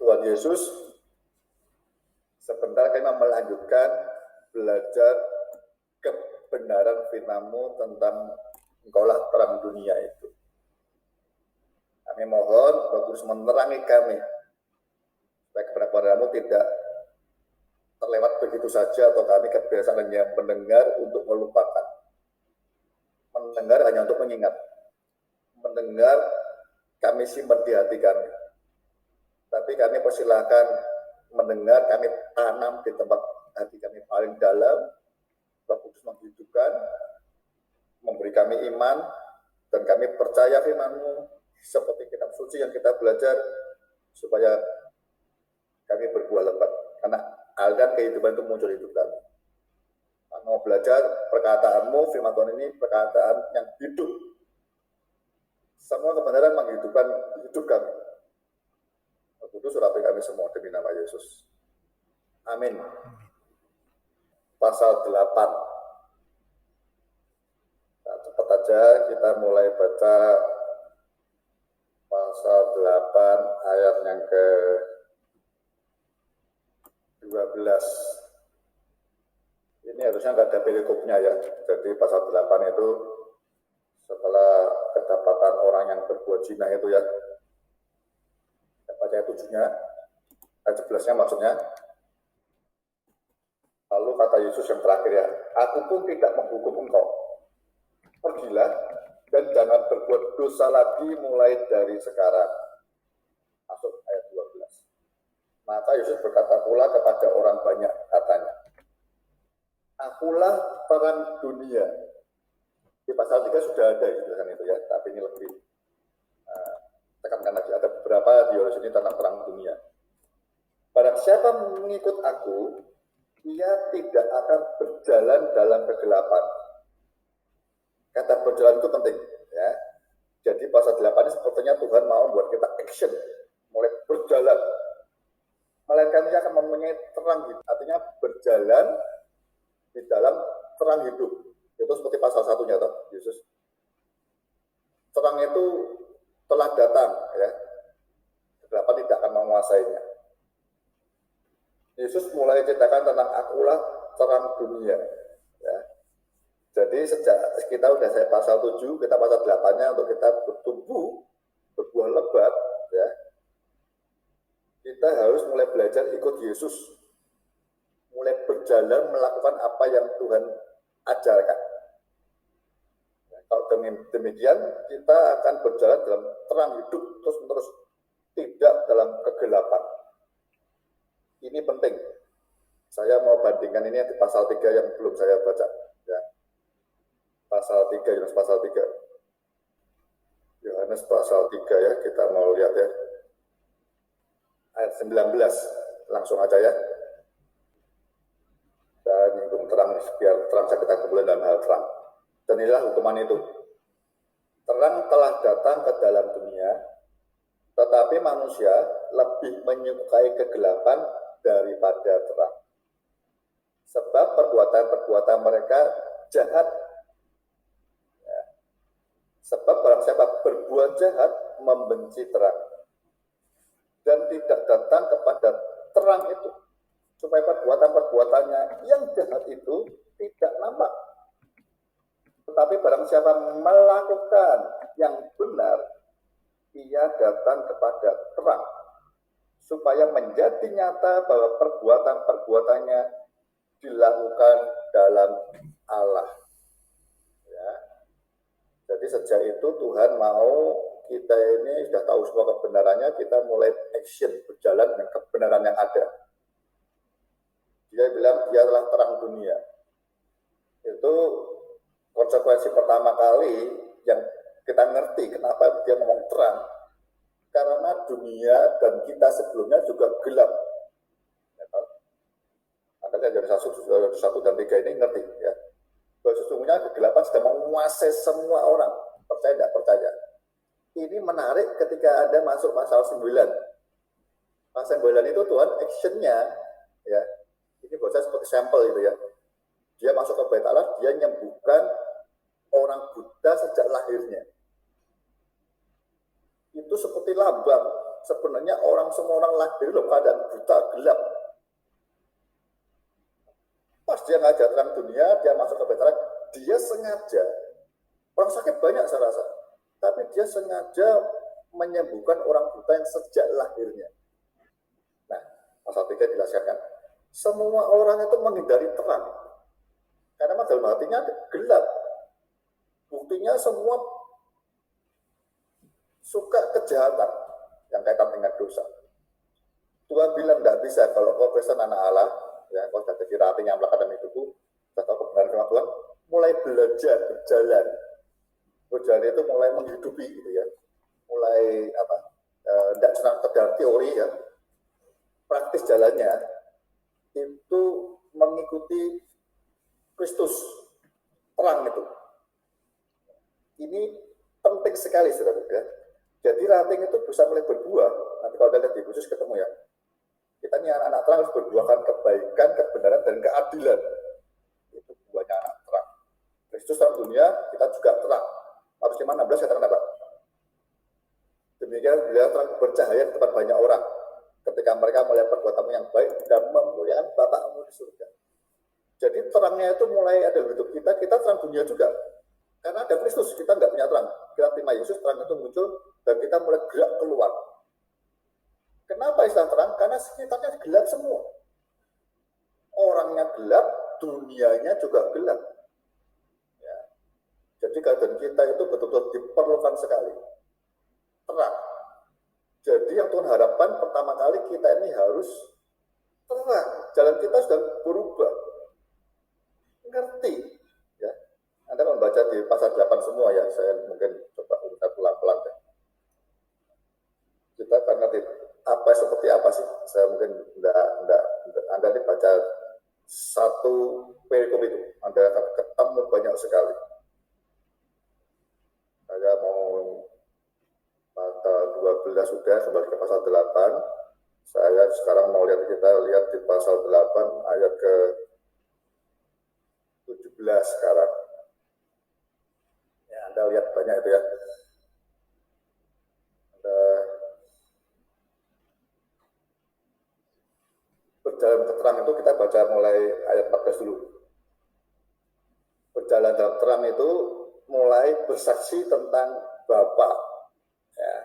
Tuhan Yesus, sebentar kami melanjutkan belajar kebenaran firman-Mu tentang Engkaulah terang dunia itu. Kami mohon Roh Kudus menerangi kami, supaya kebenaran-Mu tidak terlewat begitu saja, atau kami kebiasaan hanya mendengar untuk melupakan. Mendengar hanya untuk mengingat. Mendengar kami simpan di hati kami. Tapi kami persilahkan mendengar, kami tanam di tempat hati kami paling dalam. Roh Kudus menghidupkan, memberi kami iman, dan kami percaya firman-Mu seperti kitab suci yang kita belajar, supaya kami berbuah lebat. Karena aliran kehidupan itu muncul hidup kami. Kami mau belajar perkataan-Mu, firman Tuhan ini perkataan yang hidup. Semua kebenaran menghidupkan hidup kami. Kudus surapi kami semua demi nama Yesus. Amin. Pasal 8. Nah, cepat aja kita mulai baca pasal 8 ayat yang ke 12. Ini harusnya nggak ada perikopnya ya. Jadi pasal 8 itu setelah kedapatan orang yang berbuat zina itu ya. Ayat 7-nya, ayat 11-nya maksudnya. Lalu kata Yesus yang terakhir ya, aku pun tidak menghukum engkau. Pergilah dan jangan berbuat dosa lagi mulai dari sekarang. Masuk ayat 12. Maka Yesus berkata pula kepada orang banyak, katanya, akulah terang dunia. Di pasal 3 sudah ada itu ya, tapi ini lebih tekankan lagi, ada beberapa di sini tentang terang dunia. Barang siapa mengikut aku, ia tidak akan berjalan dalam kegelapan. Kata berjalan itu penting, ya. Jadi pasal 8 ini sepertinya Tuhan mau membuat kita action, mulai berjalan. Melainkan ia akan mempunyai terang hidup, artinya berjalan di dalam terang hidup. Itu seperti pasal 1-nya, toh, Yesus. Terang itu telah datang, ya. Kegelapan tidak akan menguasainya. Yesus mulai ceritakan tentang akulah terang dunia, ya. Jadi sejak kita udah saya pasal 7, kita pasal 8-nya untuk kita bertumbuh, berbuah lebat, ya. Kita harus mulai belajar ikut Yesus, mulai berjalan melakukan apa yang Tuhan ajarkan. Kalau demikian, kita akan berjalan dalam terang hidup terus-menerus, tidak dalam kegelapan. Ini penting. Saya mau bandingkan ini di pasal 3 yang belum saya baca. Ya. Pasal 3, Yohanes pasal 3. Yohanes pasal 3 ya, kita mau lihat ya. Ayat 19, langsung aja ya. Saya nyinggung terang, biar terang saya kita kembali dalam hal terang. Dan inilah hukuman itu. Terang telah datang ke dalam dunia, tetapi manusia lebih menyukai kegelapan daripada terang. Sebab perbuatan-perbuatan mereka jahat. Ya. Sebab barang siapa berbuat jahat, membenci terang. Dan tidak datang kepada terang itu, supaya perbuatan-perbuatannya yang jahat itu tidak nampak. Tetapi barang siapa melakukan yang benar, ia datang kepada terang, supaya menjadi nyata bahwa perbuatan-perbuatannya dilakukan dalam Allah. Ya. Jadi sejak itu Tuhan mau kita ini sudah tahu semua kebenarannya, kita mulai action, berjalan dengan kebenaran yang ada. Dia bilang dia adalah terang dunia. Itu konsekuensi pertama kali yang kita ngerti kenapa dia ngomong terang. Karena dunia dan kita sebelumnya juga gelap. Ya, makanya dari 1 dan 3 ini ngerti ya. Bahwa sesungguhnya kegelapan sedang menguasai semua orang. Percaya tidak percaya. Ini menarik ketika ada masuk pasal 9. Pasal 9 itu Tuhan actionnya ya. Ini buat saya seperti sampel itu ya. Dia masuk ke Bait Allah, dia menyembuhkan orang buta sejak lahirnya. Itu seperti lambang sebenarnya semua orang lahir dalam keadaan buta, gelap. Pas dia ngajak terang dunia, dia masuk ke veteran, dia sengaja, orang sakit banyak saya rasa, tapi dia sengaja menyembuhkan orang buta yang sejak lahirnya. Nah, pasal 3 dijelaskan kan, semua orang itu menghindari terang, karena dalam hatinya gelap. Buktinya semua suka kejahatan yang kaitan dengan dosa. Tuhan bilang tidak bisa kalau kau Kristen anak Allah, ya kau sudah jadi rating yang melakukan itu, sudah tahu kebenaran firman Tuhan, mulai belajar berjalan. Berjalan itu mulai menghidupi gitu ya, mulai tidak senang sekedar teori ya, praktis jalannya itu mengikuti Kristus, terang itu. Ini penting sekali saudara-saudara. Jadi ranting itu bisa mulai berbuah. Nanti kalau ada di khusus ketemu ya. Kita ini anak-anak terang harus berbuahkan kebaikan, kebenaran, dan keadilan. Itu buahnya anak terang. Kristus terang dunia, kita juga terang. Matius 5:16 katakan apa? Demikian dia terang bercahaya di tempat banyak orang. Ketika mereka melihat perbuatanmu yang baik dan memuliakan Bapakmu di surga. Jadi terangnya itu mulai ada di hidup kita, kita terang dunia juga. Karena ada Kristus, kita nggak punya terang. Kita terima Yesus, terang itu muncul, dan kita mulai gerak keluar. Kenapa istilah terang? Karena sekitarnya gelap semua. Orangnya gelap, dunianya juga gelap. Ya. Jadi keadaan kita itu betul-betul diperlukan sekali. Terang. Jadi yang Tuhan harapkan pertama kali kita ini harus terang. Jalan kita sudah berubah. Ngerti. Anda membaca di pasal 8 semua ya, saya mungkin coba urutan pelan-pelan deh. Kita karena apa seperti apa sih? Saya mungkin enggak Anda ini baca satu perikop itu, Anda akan ketemu banyak sekali. Saya mau pasal 12 sudah, kembali ke pasal 8. Saya sekarang mau kita lihat di pasal 8 ayat ke 17 sekarang. Anda lihat banyak itu ya. Anda berjalan ke terang itu kita baca mulai ayat 14 dulu. Berjalan dalam terang itu mulai bersaksi tentang Bapa. Ya.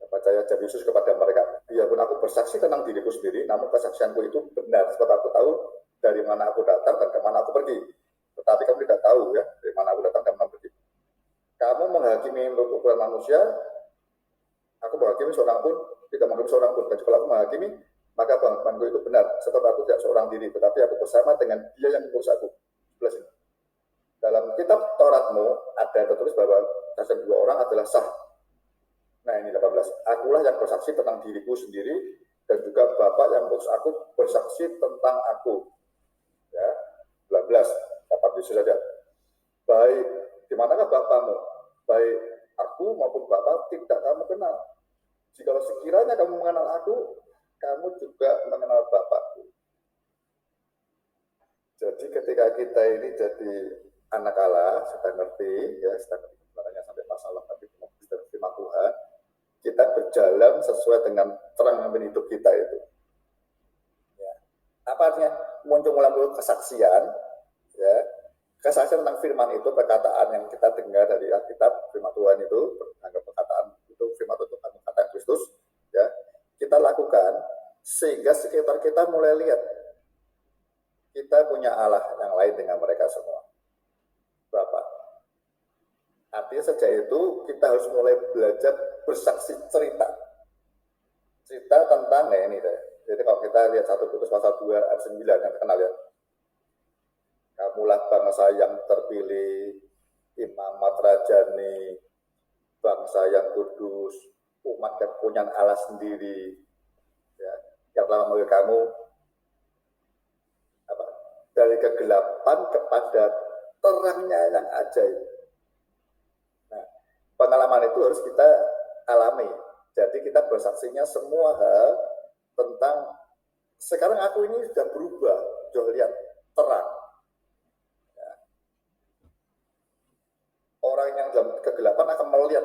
Baca ayat Yesus kepada mereka. Biarpun aku bersaksi tentang diriku sendiri, namun kesaksianku itu benar. Sebab aku tahu dari mana aku datang dan kemana aku pergi. Tetapi kamu tidak tahu ya dari mana aku datang dan kemana pergi. Kamu menghakimi menurut ukuran manusia, aku menghakimi seorang pun, tidak menghakimi seorang pun. Dan jika aku menghakimi, maka penghakimku itu benar. Sebab aku tidak seorang diri, tetapi aku bersama dengan Dia yang mengurus aku. Dalam kitab Tauratmu ada tertulis bahwa kesaksian dua orang adalah sah. Nah ini 18. Akulah yang bersaksi tentang diriku sendiri, dan juga Bapa yang mengurus aku bersaksi tentang aku. Ya, 19. Dapat Yesus saja. Baik, di manakah Bapamu? Baik aku maupun Bapa tidak kamu kenal. Jika sekiranya kamu mengenal aku, kamu juga mengenal Bapakku. Jadi ketika kita ini jadi anak Allah, sudah ngerti, ya sudah ngerti kebenarannya sampai masalah tapi dan firman Tuhan, kita berjalan sesuai dengan terang yang hidup kita itu. Ya. Apa artinya? Muncul kesaksian, ya. Kesaksian tentang firman itu, perkataan yang kita dengar dari Alkitab, firman Tuhan itu, anggap perkataan itu firman Tuhan, perkataan Kristus, ya, kita lakukan sehingga sekitar kita mulai lihat kita punya Allah yang lain dengan mereka semua. Berapa? Artinya sejak itu kita harus mulai belajar bersaksi cerita tentang ini deh. Jadi kalau kita lihat 1 Petrus pasal 2 ayat 9 yang terkenal ya. Kamulah bangsa yang terpilih, imamat rajani, bangsa yang kudus, umat yang punya Allah sendiri, ya, yang telah memanggil kamu dari kegelapan kepada terangnya yang ajaib. Nah, pengalaman itu harus kita alami. Jadi kita bersaksinya semua hal tentang sekarang aku ini sudah berubah, jauh lihat terang. Orang yang dalam kegelapan akan melihat,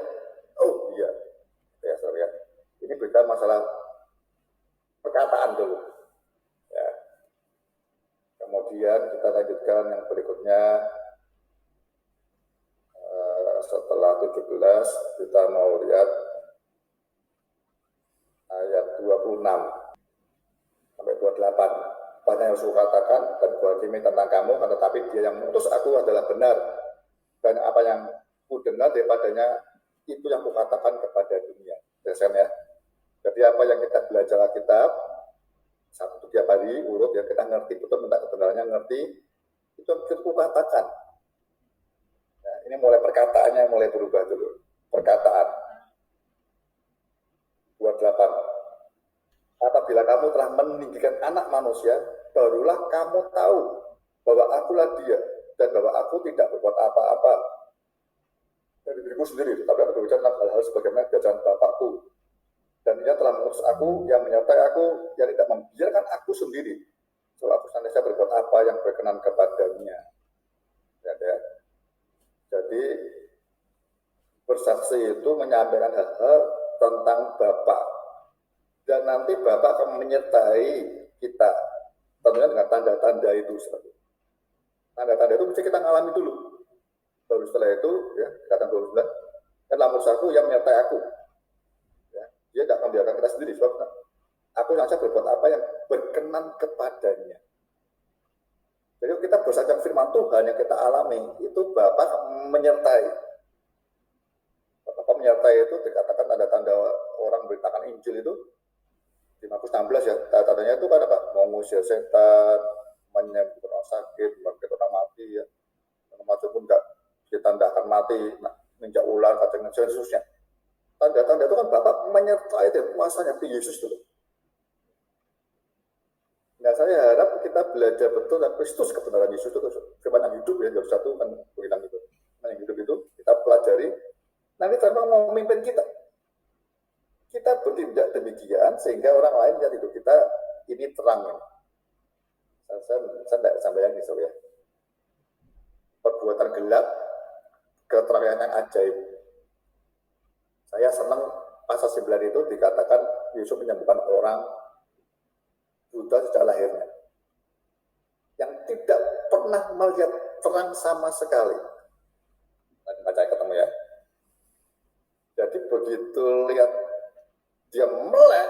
oh iya, ya saudara. Kemudian kita lanjutkan yang berikutnya. Setelah 17 kita mau lihat ayat 26 sampai 28. Banyak yang harus katakan dan kuhakimi tentang kamu, tetapi dia yang mengutus aku adalah benar, dan apa yang kudengar daripadanya itu yang kukatakan kepada dunia. Ya. Jadi apa yang kita belajar Alkitab 1-3 hari urut ya, kita ngerti betul minta kebenarannya, ngerti itu yang kita kukatakan. Nah, ini mulai perkataannya mulai berubah dulu. Perkataan 28. Apabila kamu telah meninggikan anak manusia, barulah kamu tahu bahwa akulah dia, dan bahwa aku tidak berbuat apa-apa dari diriku sendiri, tetapi aku berbicara tentang hal-hal sebagaimana diajarkan Bapakku. Dan ia telah mengutus aku, yang menyertai aku, yang tidak membiarkan aku sendiri. Soal aku senantiasa berbuat apa yang berkenan kepadanya. Ya. Jadi bersaksi itu menyampaikan hal-hal tentang Bapa, dan nanti Bapa akan menyertai kita, tentunya dengan tanda-tanda itu. Tanda-tanda itu mesti kita ngalami dulu, baru setelah itu ya kata 29, dan lampus aku yang menyertai aku ya, dia tidak akan membiarkan kita sendiri, sebab aku saja berbuat apa yang berkenan kepadanya. Jadi kita berdasarkan firman Tuhan yang kita alami, itu Bapa menyertai. Bapa menyertai itu dikatakan tanda-tanda orang beritakan Injil itu di Markus 16 ya, tanda-tandanya itu kan apa? Mengusir setan, menyembuhkan orang sakit, membangkit orang mati ya, macam pun enggak kita tidak akan mati, menjak ular, kacang dan seterusnya. Tanda-tanda itu kan Bapak menyertai dan kuasanya di Yesus dulu. Nah, saya harap kita belajar betul dan Kristus, kebenaran Yesus itu firman yang hidup ya, Yohanes 1 kan bilang itu. Firman yang hidup itu kita pelajari, nanti Tuhan mau memimpin kita. Kita bertindak demikian sehingga orang lain melihat hidup kita ini terang. Saya tidak sampai yang itu ya. Perbuatan gelap, keterangan yang ajaib. Saya senang pasal 9 itu dikatakan Yesus menyembuhkan orang buta sejak lahirnya, yang tidak pernah melihat terang sama sekali. Nanti baca ketemu ya. Jadi begitu lihat dia melek,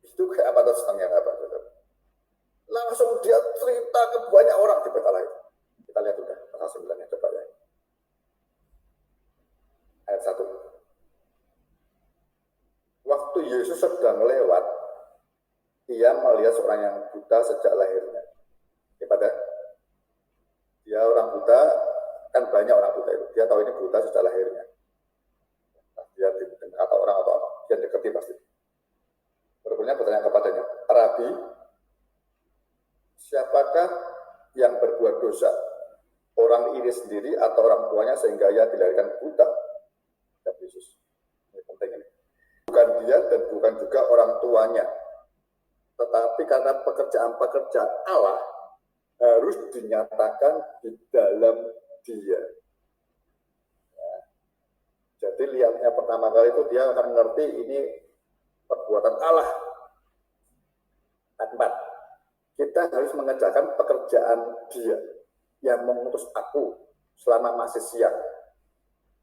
itu kayak apa tuh senangnya apa? Langsung dia cerita ke banyak orang di peta lain. Kita lihat udah pasal 9 ya, coba ya. Ayat 1. Waktu Yesus sedang lewat, ia melihat seorang yang buta sejak lahirnya. Pada dia orang buta, kan banyak orang buta itu. Dia tahu ini buta sejak lahirnya. Dia kata orang atau apa, dia dekati pasti. Berikutnya bertanya kepadanya, Rabi, siapakah yang berbuat dosa? Orang ini sendiri atau orang tuanya sehingga ia dilahirkan buta? Kata Yesus. Ini penting ini. Bukan dia dan bukan juga orang tuanya. Tetapi karena pekerjaan-pekerjaan Allah harus dinyatakan di dalam dia. Ya. Jadi lihatnya pertama kali itu dia akan ngerti ini perbuatan Allah. Ayat 4. Kita harus mengerjakan pekerjaan dia yang mengutus aku selama masih siang.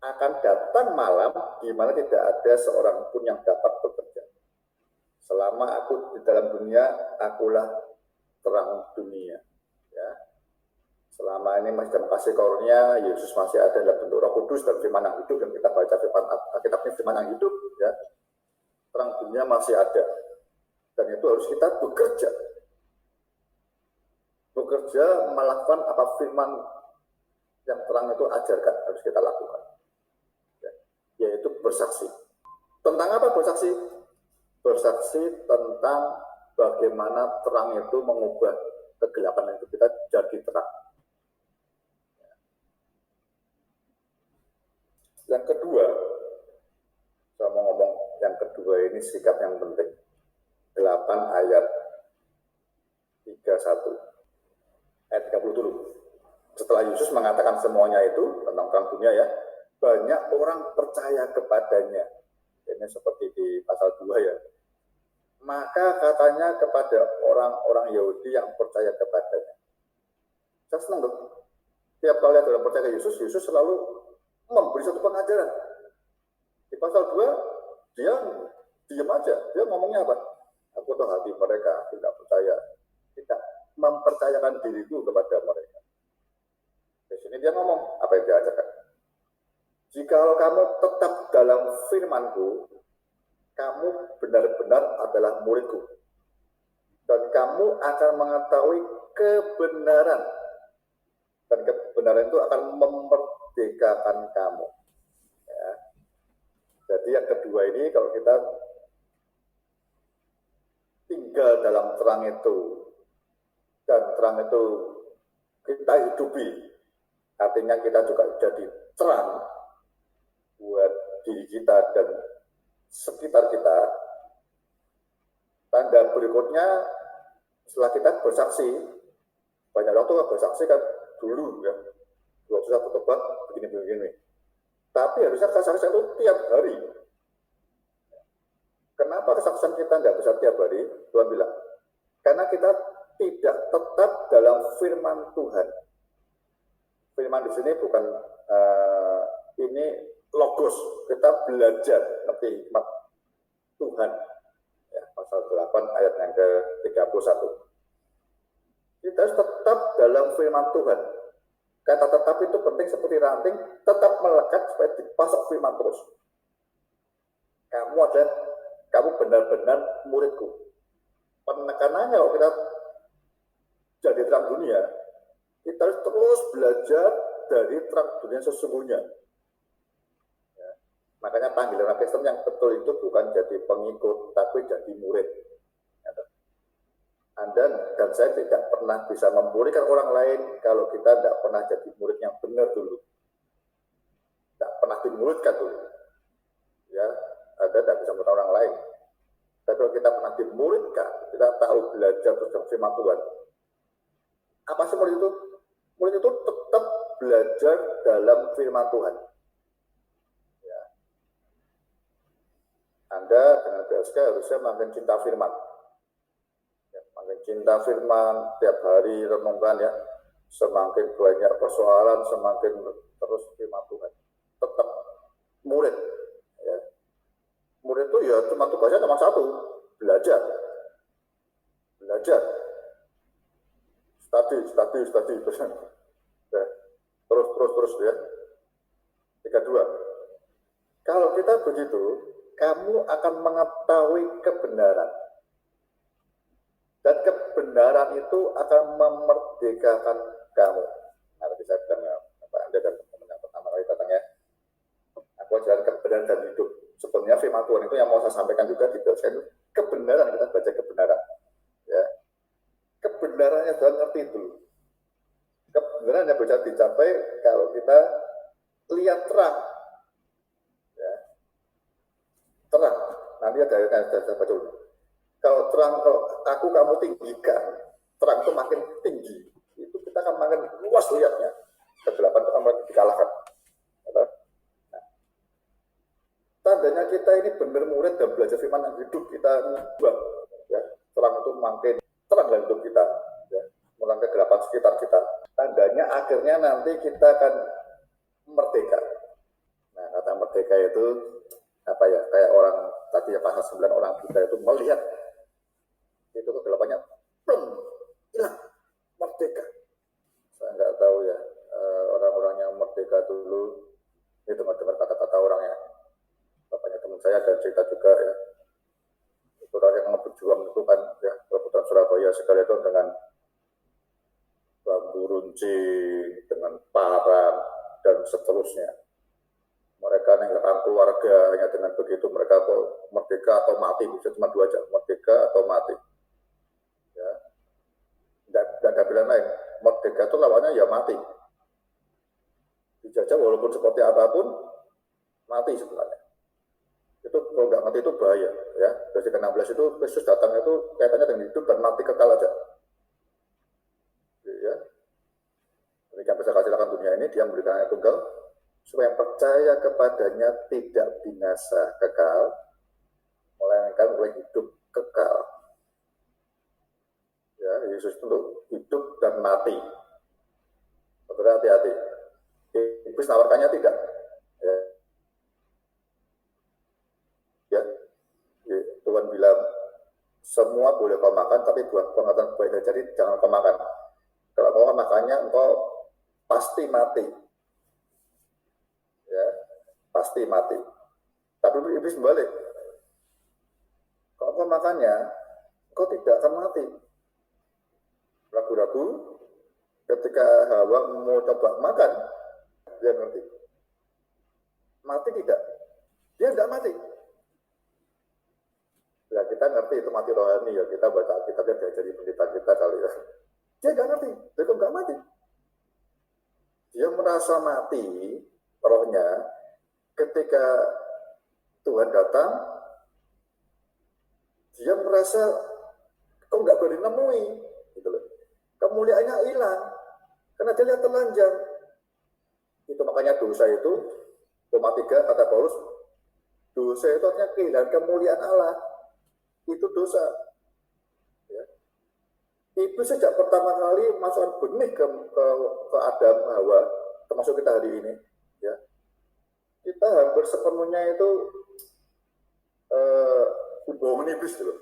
Akan datang malam di mana tidak ada seorang pun yang dapat bekerja. Selama aku di dalam dunia, akulah terang dunia. Ya. Selama ini masih dalam kasih karunia, Yesus masih ada dalam bentuk Roh Kudus dan firman yang hidup, dan kita baca firman Alkitab ini firman yang hidup, ya. Terang dunia masih ada, dan itu harus kita bekerja melakukan apa firman yang terang itu ajarkan, harus kita lakukan, ya. Yaitu bersaksi. Tentang apa bersaksi? Bersaksi tentang bagaimana terang itu mengubah kegelapan itu kita jadi terang. Yang kedua, saya mau ngomong yang kedua ini sikap yang penting. 8 ayat 31. Ayat 30 dulu. Setelah Yesus mengatakan semuanya itu tentang terang dunia ya, banyak orang percaya kepadanya. Ini seperti di pasal 2 ya. Maka katanya kepada orang-orang Yahudi yang percaya kepadanya. Saya senang loh. Tiap kali ada orang percaya ke Yesus, Yesus selalu memberi satu pengajaran. Di pasal 2, dia diam aja. Dia ngomongnya apa? Aku tahu hati mereka tidak percaya. Tidak mempercayakan diriku kepada mereka. Di sini dia ngomong, apa yang dia ajarkan? Jikalau kamu tetap dalam firman-Ku, kamu benar-benar adalah murid-Ku. Dan kamu akan mengetahui kebenaran. Dan kebenaran itu akan memerdekakan kamu. Ya. Jadi yang kedua ini, kalau kita tinggal dalam terang itu, dan terang itu kita hidupi, artinya kita juga jadi terang buat diri kita dan sekitar kita. Tanda berikutnya, setelah kita bersaksi, banyak waktu bersaksi kan dulu ya, waktu saya bertobat begini-begini. Tapi harusnya kesaksian itu tiap hari. Kenapa kesaksian kita nggak bisa tiap hari? Tuhan bilang, karena kita tidak tetap dalam firman Tuhan. Firman di sini bukan ini logos, kita belajar ngerti hikmat Tuhan. Ya, pasal 8 ayat yang ke-31. Kita harus tetap dalam firman Tuhan. Kata tetap itu penting seperti ranting, tetap melekat supaya dipasok firman terus. Kamu benar-benar muridku. Penekanannya kalau kita jadi terang dunia, kita harus terus belajar dari terang dunia sesungguhnya. Ya. Makanya panggilan orang Kristen yang betul itu bukan jadi pengikut, tapi jadi murid. Anda dan saya tidak pernah bisa memulihkan orang lain kalau kita tidak pernah jadi murid yang benar dulu. Tidak pernah dimuridkan dulu. Ya, Anda tidak bisa memulihkan orang lain. Tapi kalau kita pernah dimuridkan, kita tahu belajar tentang firman Tuhan. Apa sih murid itu? Murid itu tetap belajar dalam firman Tuhan. Ya. Anda dengan BSK harusnya makin cinta firman. Makin cinta firman, tiap hari renungkan ya. Semakin banyak persoalan, semakin terus firman Tuhan. Tetap murid. Ya. Murid itu ya cuma tugasnya cuma satu, belajar. Belajar. Studi. Terus ya. Terus ya. 32. Kalau kita begitu, kamu akan mengetahui kebenaran. Dan kebenaran itu akan memerdekakan kamu. Nah, tadi saya bilang Anda dan teman-teman yang pertama kali datang ya. Aku ajaran kebenaran dan hidup. Sebenarnya firman Tuhan itu yang mau saya sampaikan juga di dosen itu kebenaran, kita baca kebenaran. Ya. Kebenarannya Tuhan ngerti itu. Kebenaran yang bisa dicapai kalau kita lihat terang. Ya. Terang. Nanti ada saya baca dulu. Kalau terang, kalau aku kamu tinggikan, terang itu makin tinggi, itu kita akan makin luas lihatnya. Kegelapan itu akan makin dikalahkan. Nah, tandanya kita ini benar murid dan belajar firman yang hidup kita ubah. Ya, terang itu makin terang dalam hidup kita, ya, menerang kegelapan sekitar kita. Tandanya akhirnya nanti kita akan merdeka. Nah, kata merdeka itu apa ya? Kayak orang tadi ya pasal 9 orang kita itu melihat itu kegelapannya hilang, merdeka. Saya nggak tahu ya orang-orang yang merdeka dulu itu dengar kata-kata orangnya, bapaknya teman saya ada cerita juga ya, itu orang yang berjuang itu kan ya, rebutan Surabaya sekali itu dengan bambu runcing, dengan parang dan seterusnya. Mereka meninggalkan keluarga hanya dengan begitu, mereka merdeka atau mati, bisa cuma dua aja, merdeka atau mati. Ya. Dan ada pilihan lain, merdeka itu lawannya ya mati. Dijajah walaupun seperti apapun, mati sebenarnya. Itu kalau nggak mati itu bahaya. Ya. Dari ke-16 itu Kristus datang itu kaitannya dengan hidup dan mati kekal aja. Ya. Demikian besar kasih akan dunia ini, dia memberikan anak tunggal supaya percaya kepadanya tidak binasa kekal, melainkan oleh hidup kekal. Ya, Yesus untuk hidup dan mati. Saudara hati-hati. Iblis nawarkannya tidak. Ya. Ya. Tuhan bilang semua boleh kau makan, tapi buat pengetahuan baik dan jadi jangan kau makan. Kalau kau makannya, engkau pasti mati. Ya, pasti mati. Tapi iblis balik. Kalau kau makannya, kau tidak akan mati. Ragu-ragu, ketika Hawa mau coba makan, dia ngerti. Mati tidak? Dia tidak mati. Ya kita ngerti itu mati rohani ya, kita baca Alkitabnya diajari pendeta kita kali ya. Dia nggak ngerti, dia kok nggak mati. Dia merasa mati rohnya ketika Tuhan datang, dia merasa kok nggak boleh nemui, gitu loh. Kemuliaannya hilang karena dia lihat telanjang. Itu makanya dosa itu, Roma 3 kata Paulus, dosa itu artinya kehilangan kemuliaan Allah. Itu dosa. Ya. Itu sejak pertama kali masukkan benih ke Adam, Hawa, termasuk kita hari ini, ya, kita hampir sepenuhnya itu dibohongin iblis gitu.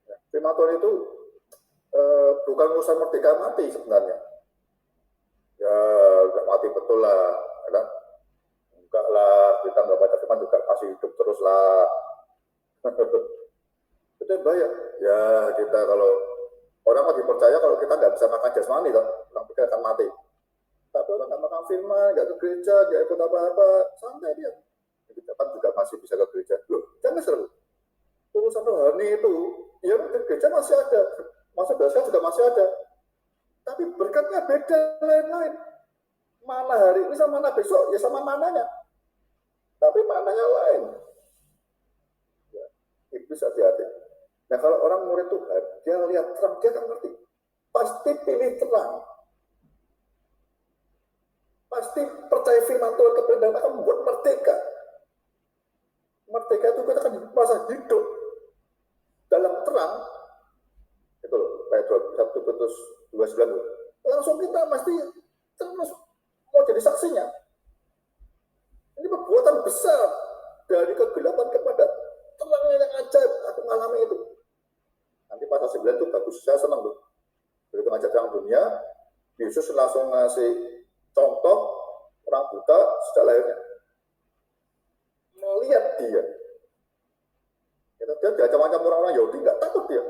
Ya. Firman Tuhan itu bukan urusan merdeka mati sebenarnya. Ya, udah mati betul lah, kan? Enggak lah, kita nggak baca firman juga masih hidup terus lah. Itu bahaya. Ya, kita kalau orang masih percaya kalau kita nggak bisa makan jasmani, kan? Orang pikir akan mati. Tapi orang nggak makan firman, nggak ke gereja, nggak ikut apa-apa, santai dia. Kita kan juga masih bisa ke gereja. Loh, jangan seru. Urusan rohani itu, ya ke gereja masih ada, masa dosa juga masih ada. Tapi berkatnya beda, lain-lain. Mana hari ini sama mana besok, ya sama mananya. Tapi mananya lain. Ya, iblis hati-hati. Nah kalau orang murid Tuhan, dia lihat terang, dia kan ngerti. Pasti pilih terang. Pasti percaya firman Tuhan kebenaran akan membuat merdeka. Merdeka itu kita akan merasa hidup dalam terang. Itu loh, kayak 1 Petrus 2:9. Langsung kita pasti terus mau jadi saksinya. Ini perbuatan besar dari kegelapan kepada terangnya yang ajaib. Aku mengalami itu. Nanti pasal 9 itu bagus, saya senang tuh. Begitu ngajak terang dunia, Yesus langsung ngasih contoh orang buta sejak lahirnya. Melihat dia. Dia diacam-acam orang-orang Yahudi, nggak takut dia.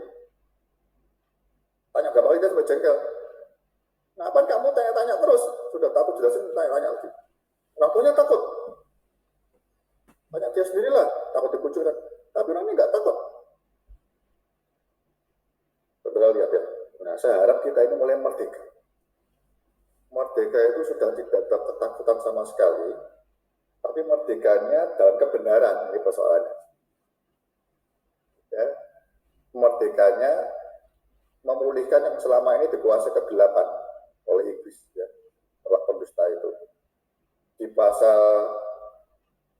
Tanya berapa kali dia sampai jengkel. Kenapa kamu tanya-tanya terus? Sudah takut jelasin, tanya-tanya lagi. Orang tuanya takut. Tanya dia sendirilah, takut dikucurkan. Tapi orang ini nggak takut. Betul lihat ya. Nah, saya harap kita ini mulai merdeka. Merdeka itu sudah tidak ada ketakutan sama sekali. Tapi merdekanya dalam kebenaran, ini persoalannya. Ya. Merdekanya memulihkan yang selama ini dikuasai kegelapan oleh iblis, ya, roh pendusta itu. Di pasal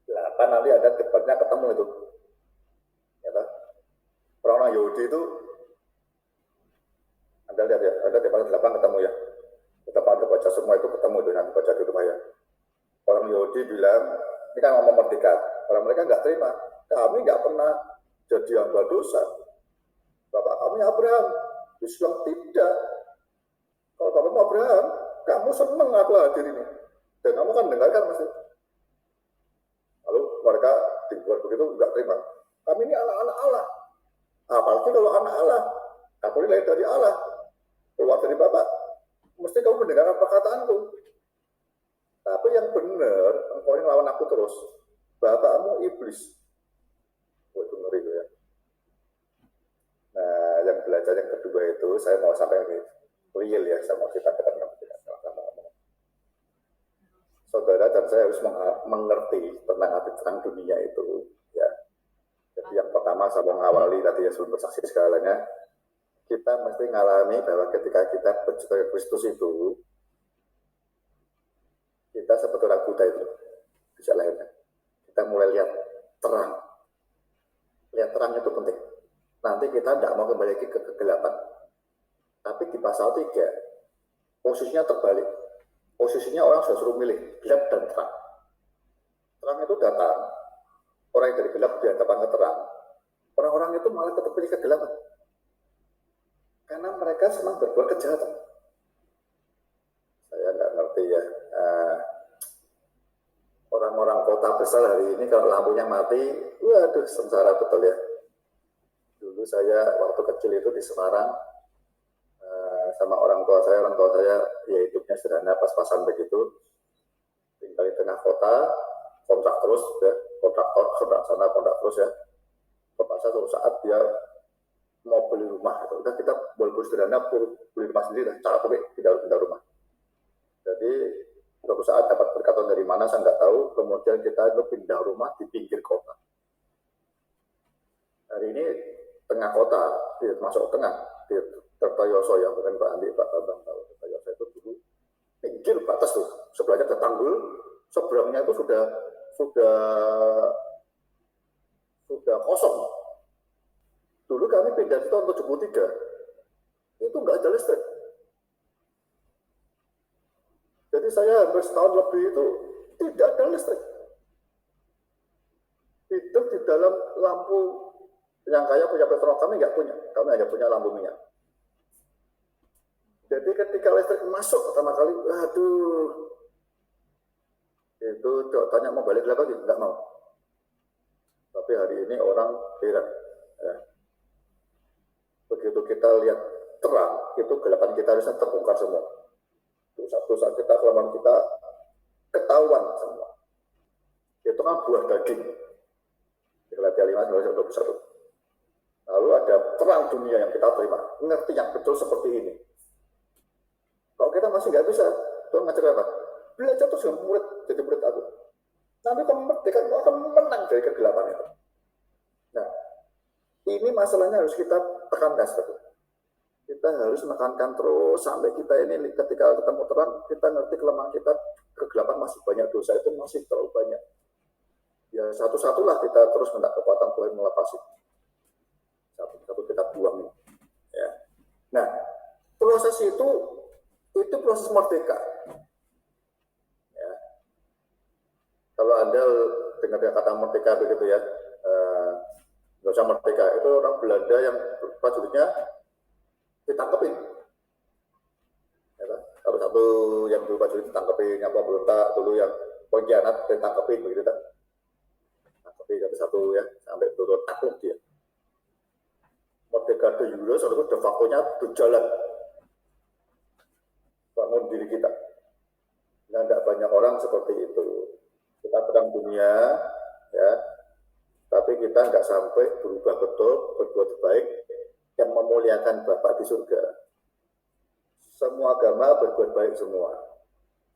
8 nanti ada debatnya ketemu itu, ya, orang-orang Yahudi itu, Anda lihat ya, ada di pasal 8 ketemu ya, kita pada baca semua itu ketemu itu nanti baca di rumah ya. Orang Yahudi bilang, ini kan ngomong merdeka, orang mereka nggak terima, kami nggak pernah jadi hamba dosa, bapak kami Abraham. Yesus bilang tidak. Kalau kamu Abraham, kamu senang aku hadir ini. Dan kamu kan dengarkan mesti. Lalu mereka dibuat begitu enggak terima. Kami ini anak-anak Allah. Apalagi kalau anak Allah, aku ini lahir dari Allah, keluar dari Bapak. Mesti kamu mendengarkan perkataanku. Tapi yang benar, engkau ini lawan aku terus. Bapakmu iblis. Oh, itu ngeri ya. Nah, yang belajar yang kedua itu, saya mau sampai real ya, saya mau ceritakan sama saudara dan saya harus mengerti tentang arti terang dunia itu. Ya. Jadi yang pertama saya mau mengawali tadi ya sebelum bersaksi segalanya, kita mesti mengalami bahwa ketika kita percaya Kristus itu, kita seperti orang buta itu, bisa lahirnya. Kita mulai lihat terang. Lihat terang itu penting. nanti kita tidak mau kembali lagi ke kegelapan. Tapi di pasal 3, posisinya terbalik. Posisinya orang sudah suruh milih gelap dan terang. Terang itu datang, orang yang dari gelap dihadapkan ke terang. Orang-orang itu malah tetap pilih kegelapan. Karena mereka senang berbuat kejahatan. Saya nggak ngerti ya. Orang-orang kota besar hari ini kalau lampunya mati, waduh sengsara betul ya. Dulu saya waktu kecil itu di Semarang, sama orang tua saya ya hidupnya sederhana, pas-pasan begitu, tinggal di tengah kota, kontrak terus ya, kontrak sana kontrak terus ya. Kepaksa suatu saat dia mau beli rumah, udah kita boleh sederhana beli rumah sendiri, capek pindah rumah. Jadi suatu saat dapat berkatan dari mana saya nggak tahu, kemudian kita itu pindah rumah di pinggir kota. Hari ini tengah kota, masuk tengah, di Tirtoyoso ya, bukan Pak Andi, Pak Bambang tahu. Tirtoyoso itu dulu pinggir batas tuh, sebelahnya ada tanggul, seberangnya itu sudah kosong. Dulu kami pindah di tahun 73, itu nggak ada listrik. Jadi saya hampir setahun lebih itu tidak ada listrik. Hidup di dalam lampu yang kaya punya petrol, kami nggak punya. Kami hanya punya lampu minyak. Jadi ketika listrik masuk pertama kali, aduh, itu tanya mau balik lagi, nggak mau. Tapi hari ini orang heran. Ya. Begitu kita lihat terang, itu gelapan kita harusnya terbongkar semua. Dosa-dosa kita, kelemahan kita ketahuan semua. Itu kan buah daging. Galatia 5:21. Lalu ada terang dunia yang kita terima. Ngerti yang betul seperti ini. Kalau kita masih nggak bisa, Tuhan ngajar apa? Belajar terus dengan murid, jadi murid aku. Nanti kamu merdeka, kamu akan menang dari kegelapan itu. Nah, ini masalahnya harus kita tekankan seperti itu. Kita harus menekankan terus sampai kita ini ketika ketemu terang, kita ngerti kelemahan kita, kegelapan masih banyak, dosa itu masih terlalu banyak. Ya satu-satulah kita terus minta kekuatan Tuhan melepasi. Satu-satu kita buang. Ya. Nah, proses itu proses merdeka. Ya. Kalau Anda dengar kata merdeka begitu ya, nggak usah merdeka, itu orang Belanda yang prajuritnya ditangkepin. Ya, kalau satu yang dulu prajurit ditangkepin, yang pemberontak dulu yang pengkhianat ditangkepin begitu kan. Tangkepin satu ya, sampai turun takluk dia. Merdeka de jure, soalnya de facto-nya berjalan. Bangun diri kita. Nah, tidak banyak orang seperti itu. Kita terang dunia, ya, tapi kita nggak sampai berubah betul, berbuat baik, yang memuliakan Bapa di surga. Semua agama berbuat baik semua.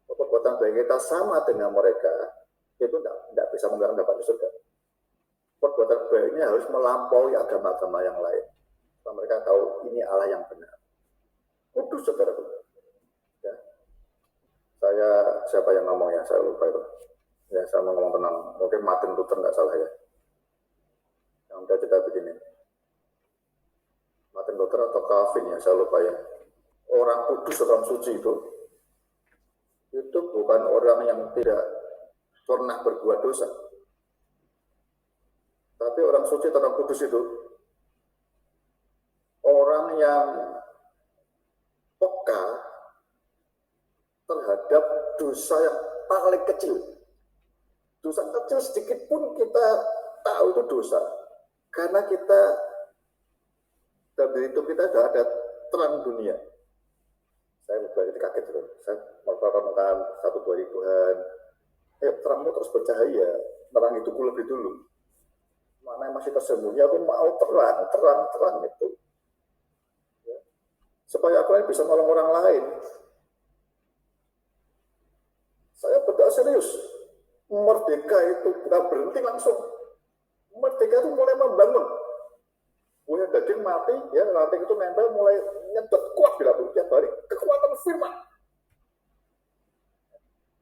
Perbuatan baik kita sama dengan mereka, itu tidak bisa menggunakan Bapa di surga. Perbuatan baiknya harus melampaui agama-agama yang lain. Supaya mereka tahu ini Allah yang benar. Kudus saudara. Ya. Siapa yang ngomong ya? Saya lupa itu. Ya, saya mau ngomong tenang. Mungkin Martin Luther nggak salah ya. Yang udah kita begini. Martin Luther atau Calvin ya, saya lupa ya. Orang kudus, orang suci itu bukan orang yang tidak pernah berbuat dosa. Tapi orang suci atau orang kudus itu orang yang peka terhadap dosa yang paling kecil. Dosa kecil sedikit pun kita tahu itu dosa. Karena kita dalam hidup kita sudah ada terang dunia. Saya beberapa kaget loh. Saya merenungkan 1-2 hari Tuhan. Terangmu terus bercahaya. Terang hidupku lebih dulu. Mana yang masih tersembunyi, aku mau terang itu. Ya. Supaya aku bisa nolong orang lain. Saya berdoa serius. Merdeka itu bukan berhenti langsung. Merdeka itu mulai membangun. Punya daging mati, ya ranting itu nempel mulai nyedot kuat bila tiap hari kekuatan firman.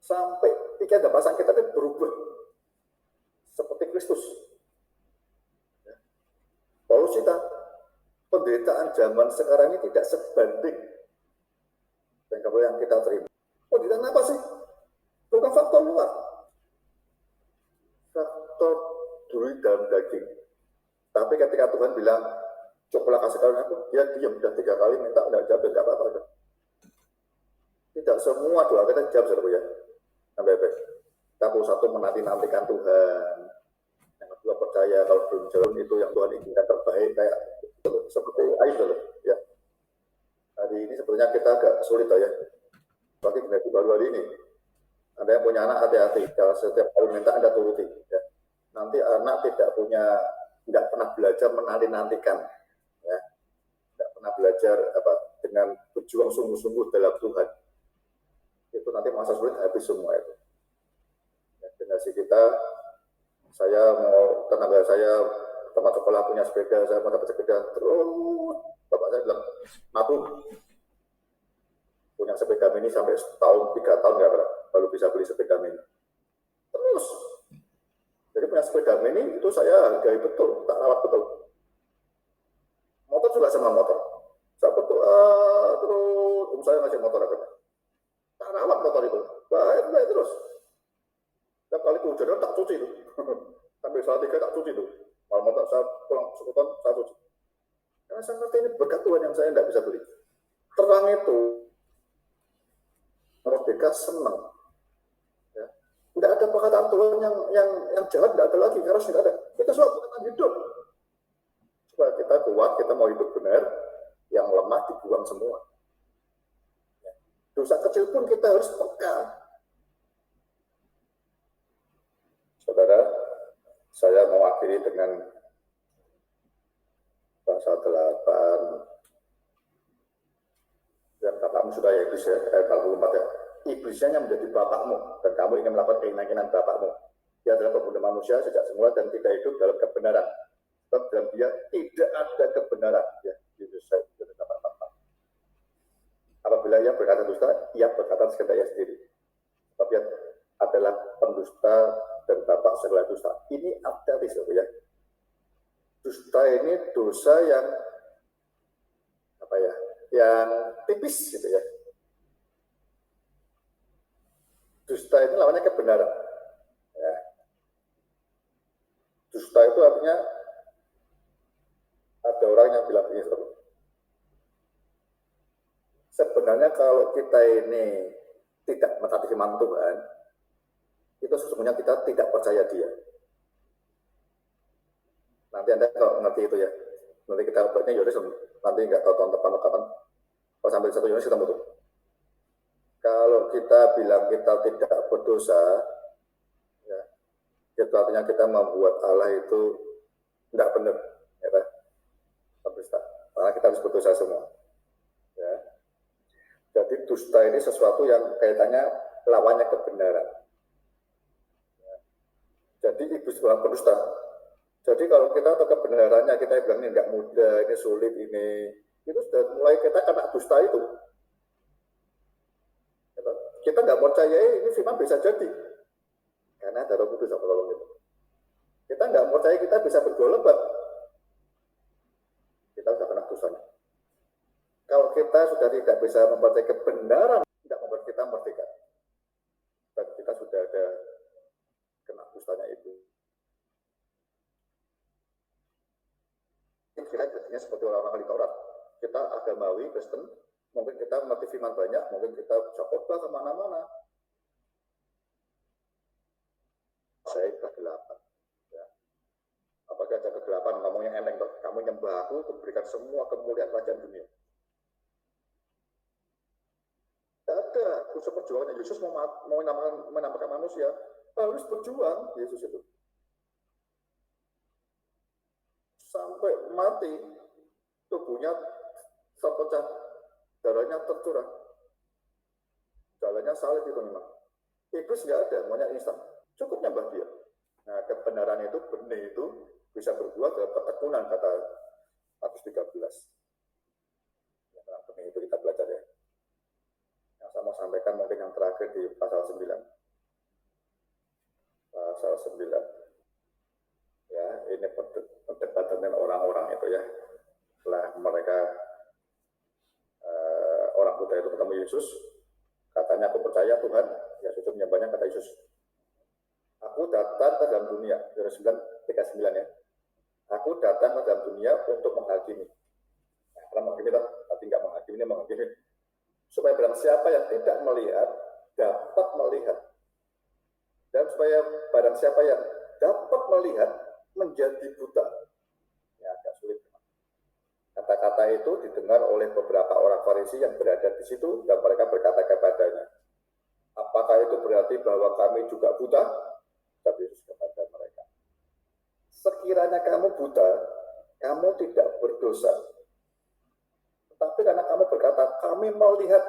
Sampai pikiran dan pasang kita itu berubah seperti Kristus. Ya. Paulus cerita, penderitaan zaman sekarang ini tidak sebanding dengan yang kita terima. Penderitaan apa sih? Bukan faktor luar, faktor duri dalam daging. Tapi ketika Tuhan bilang, cobalah kasih karunia aku, dia diam, udah 3 kali minta, udah jawab, enggak apa-apa. Tidak semua doa kita jawab, saudara ya. Sampai baik. Kita satu menanti-nantikan Tuhan. Yang kedua percaya kalau belum jalan itu yang Tuhan inginkan terbaik, kayak seperti Ayub dulu. Ya. Hari ini sebetulnya kita agak sulit ya. Bagi generasi baru hari ini. Anda yang punya anak hati-hati. Kalau setiap kali minta Anda turuti. Ya. Nanti anak tidak pernah belajar menanti-nantikan. Ya. Tidak pernah belajar dengan berjuang sungguh-sungguh dalam Tuhan. Itu nanti masa sulit habis semua itu. Ya, generasi kita, tenaga saya teman sekolah punya sepeda, saya mau dapat sepeda, terus bapak saya bilang, nabung punya sepeda mini sampai setahun, 3 tahun nggak baru bisa beli sepeda mini. Terus, jadi punya sepeda mini itu saya hargai betul, tak rawat betul. Motor juga sama motor, saya betul, terus saya ngasih motor apa? Tak rawat motor itu, baik terus. Setiap kali hujan tak cuci itu, sampai saat 3 tak cuci itu. Malam motor saya pulang sekutan saya cuci. Karena saya ngerti ini berkat Tuhan yang saya tidak bisa beli. Terang itu, merdeka senang. Ya. Tidak ada perkataan Tuhan yang jahat, tidak ada lagi, harus tidak ada. Kita semua perkataan hidup. Supaya kita kuat, kita mau hidup benar, yang lemah dibuang semua. Ya. Dosa kecil pun kita harus peka. Saudara, saya mau akhiri dengan pasal 8. Dan bapakmu sudah ya iblis ya, 44 ya. Iblisnya yang menjadi bapakmu, dan kamu ingin melakukan keinginan bapakmu. Dia adalah pembunuh manusia sejak semula dan tidak hidup dalam kebenaran. Sebab dalam dia tidak ada kebenaran. Ya, Yesus saya itu dapat. Apabila ia berkata dusta, ia berkata sekedar sendiri. Sebab dia adalah pendusta dan bapak segala dusta. Ini hati-hati ya. Dusta ini dosa yang yang tipis gitu ya. Dusta itu lawannya kebenaran. Ya. Dusta itu artinya ada orang yang bilang begini, sebenarnya kalau kita ini tidak mentaati firman Tuhan, itu sesungguhnya kita tidak percaya Dia. Nanti Anda kalau ngerti itu ya, nanti kita obatnya Yohanes, nanti nggak tahu tahun depan kapan, kalau sampai 1 Yohanes kita butuh. Kalau kita bilang kita tidak berdosa, ya, itu artinya kita membuat Allah itu tidak benar, ya kan? Karena kita harus berdosa semua. Ya. Jadi dusta ini sesuatu yang kaitannya lawannya kebenaran. Ya. Jadi iblis bukan pendusta. Jadi kalau kita tahu kebenarannya, kita bilang ini nggak mudah, ini sulit, itu sudah mulai kita kena dusta itu. Kita nggak percaya ini firman bisa jadi, karena ada Roh Kudus yang menolong itu. Kita nggak percaya kita bisa berbuat lebat, kita sudah kena dosanya. Kalau kita sudah tidak bisa mempercayai kebenaran, tidak membuat kita merdeka, dan kita sudah ada kena dosanya itu. Kita jadinya seperti orang-orang ahli Taurat. Kita agamawi, Kristen, mungkin kita mengerti firman banyak, mungkin kita bisa khotbah kemana-mana. Saya kegelapan. Ya. Apakah ada kegelapan? Ngomongnya enteng, kamu nyembah aku, kuberikan semua kemuliaan kerajaan dunia. Tidak ada usaha perjuangan. Yesus mau menampakkan manusia, harus berjuang. Yesus itu sampai mati, tubuhnya terpecah, darahnya tercurah, jalannya salib itu memang. Iblis nggak ada, maunya instan, cukup nyembah dia. Nah, kebenaran itu, benih itu bisa berbuah ke ketekunan, kata Matius 13. Nah, benih itu kita belajar ya. Yang saya mau sampaikan mungkin yang terakhir di pasal 9. Pasal 9. Ya, ini perdebatan dengan orang-orang itu ya. Setelah mereka orang Buddha itu ketemu Yesus, katanya aku percaya Tuhan, ya Yesus menyembahnya, kata Yesus, aku datang ke dalam dunia, Yohanes 9:39 ya, aku datang ke dalam dunia untuk menghakimi. Nah, karena menghakimi tapi nggak menghakimi, ini menghakimi. Supaya barang siapa yang tidak melihat, dapat melihat. Dan supaya barang siapa yang dapat melihat, menjadi buta. Ya, agak sulit. Kata-kata itu didengar oleh beberapa orang Farisi yang berada di situ, dan mereka berkata kepadanya, apakah itu berarti bahwa kami juga buta? Kata Yesus kepada mereka, sekiranya kamu buta, kamu tidak berdosa. Tetapi karena kamu berkata, kami melihat,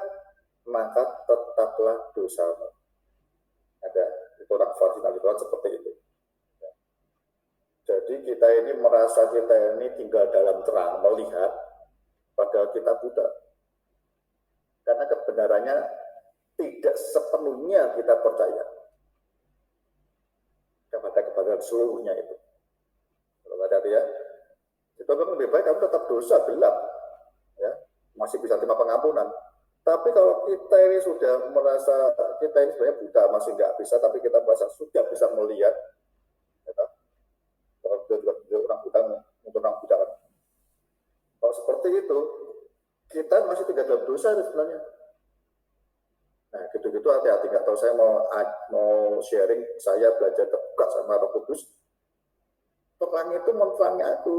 maka tetaplah dosamu. Ada itu orang Farisi seperti itu. Jadi kita ini merasa kita ini tinggal dalam terang, melihat, padahal kita buta. Karena kebenarannya tidak sepenuhnya kita percaya kepada kebenaran seluruhnya itu. Kalau ada ya, itu memang lebih baik kamu tetap dosa gelap, ya, masih bisa terima pengampunan. Tapi kalau kita ini sudah merasa kita ini sebenarnya buta, masih nggak bisa, tapi kita merasa sudah bisa melihat, untuk orang buta. Kalau seperti itu, kita masih tidak dalam dosa sebenarnya. Nah, gitu-gitu hati-hati. Nggak tahu, saya mau sharing, saya belajar terbuka sama Roh Kudus. Terang itu menerangi aku.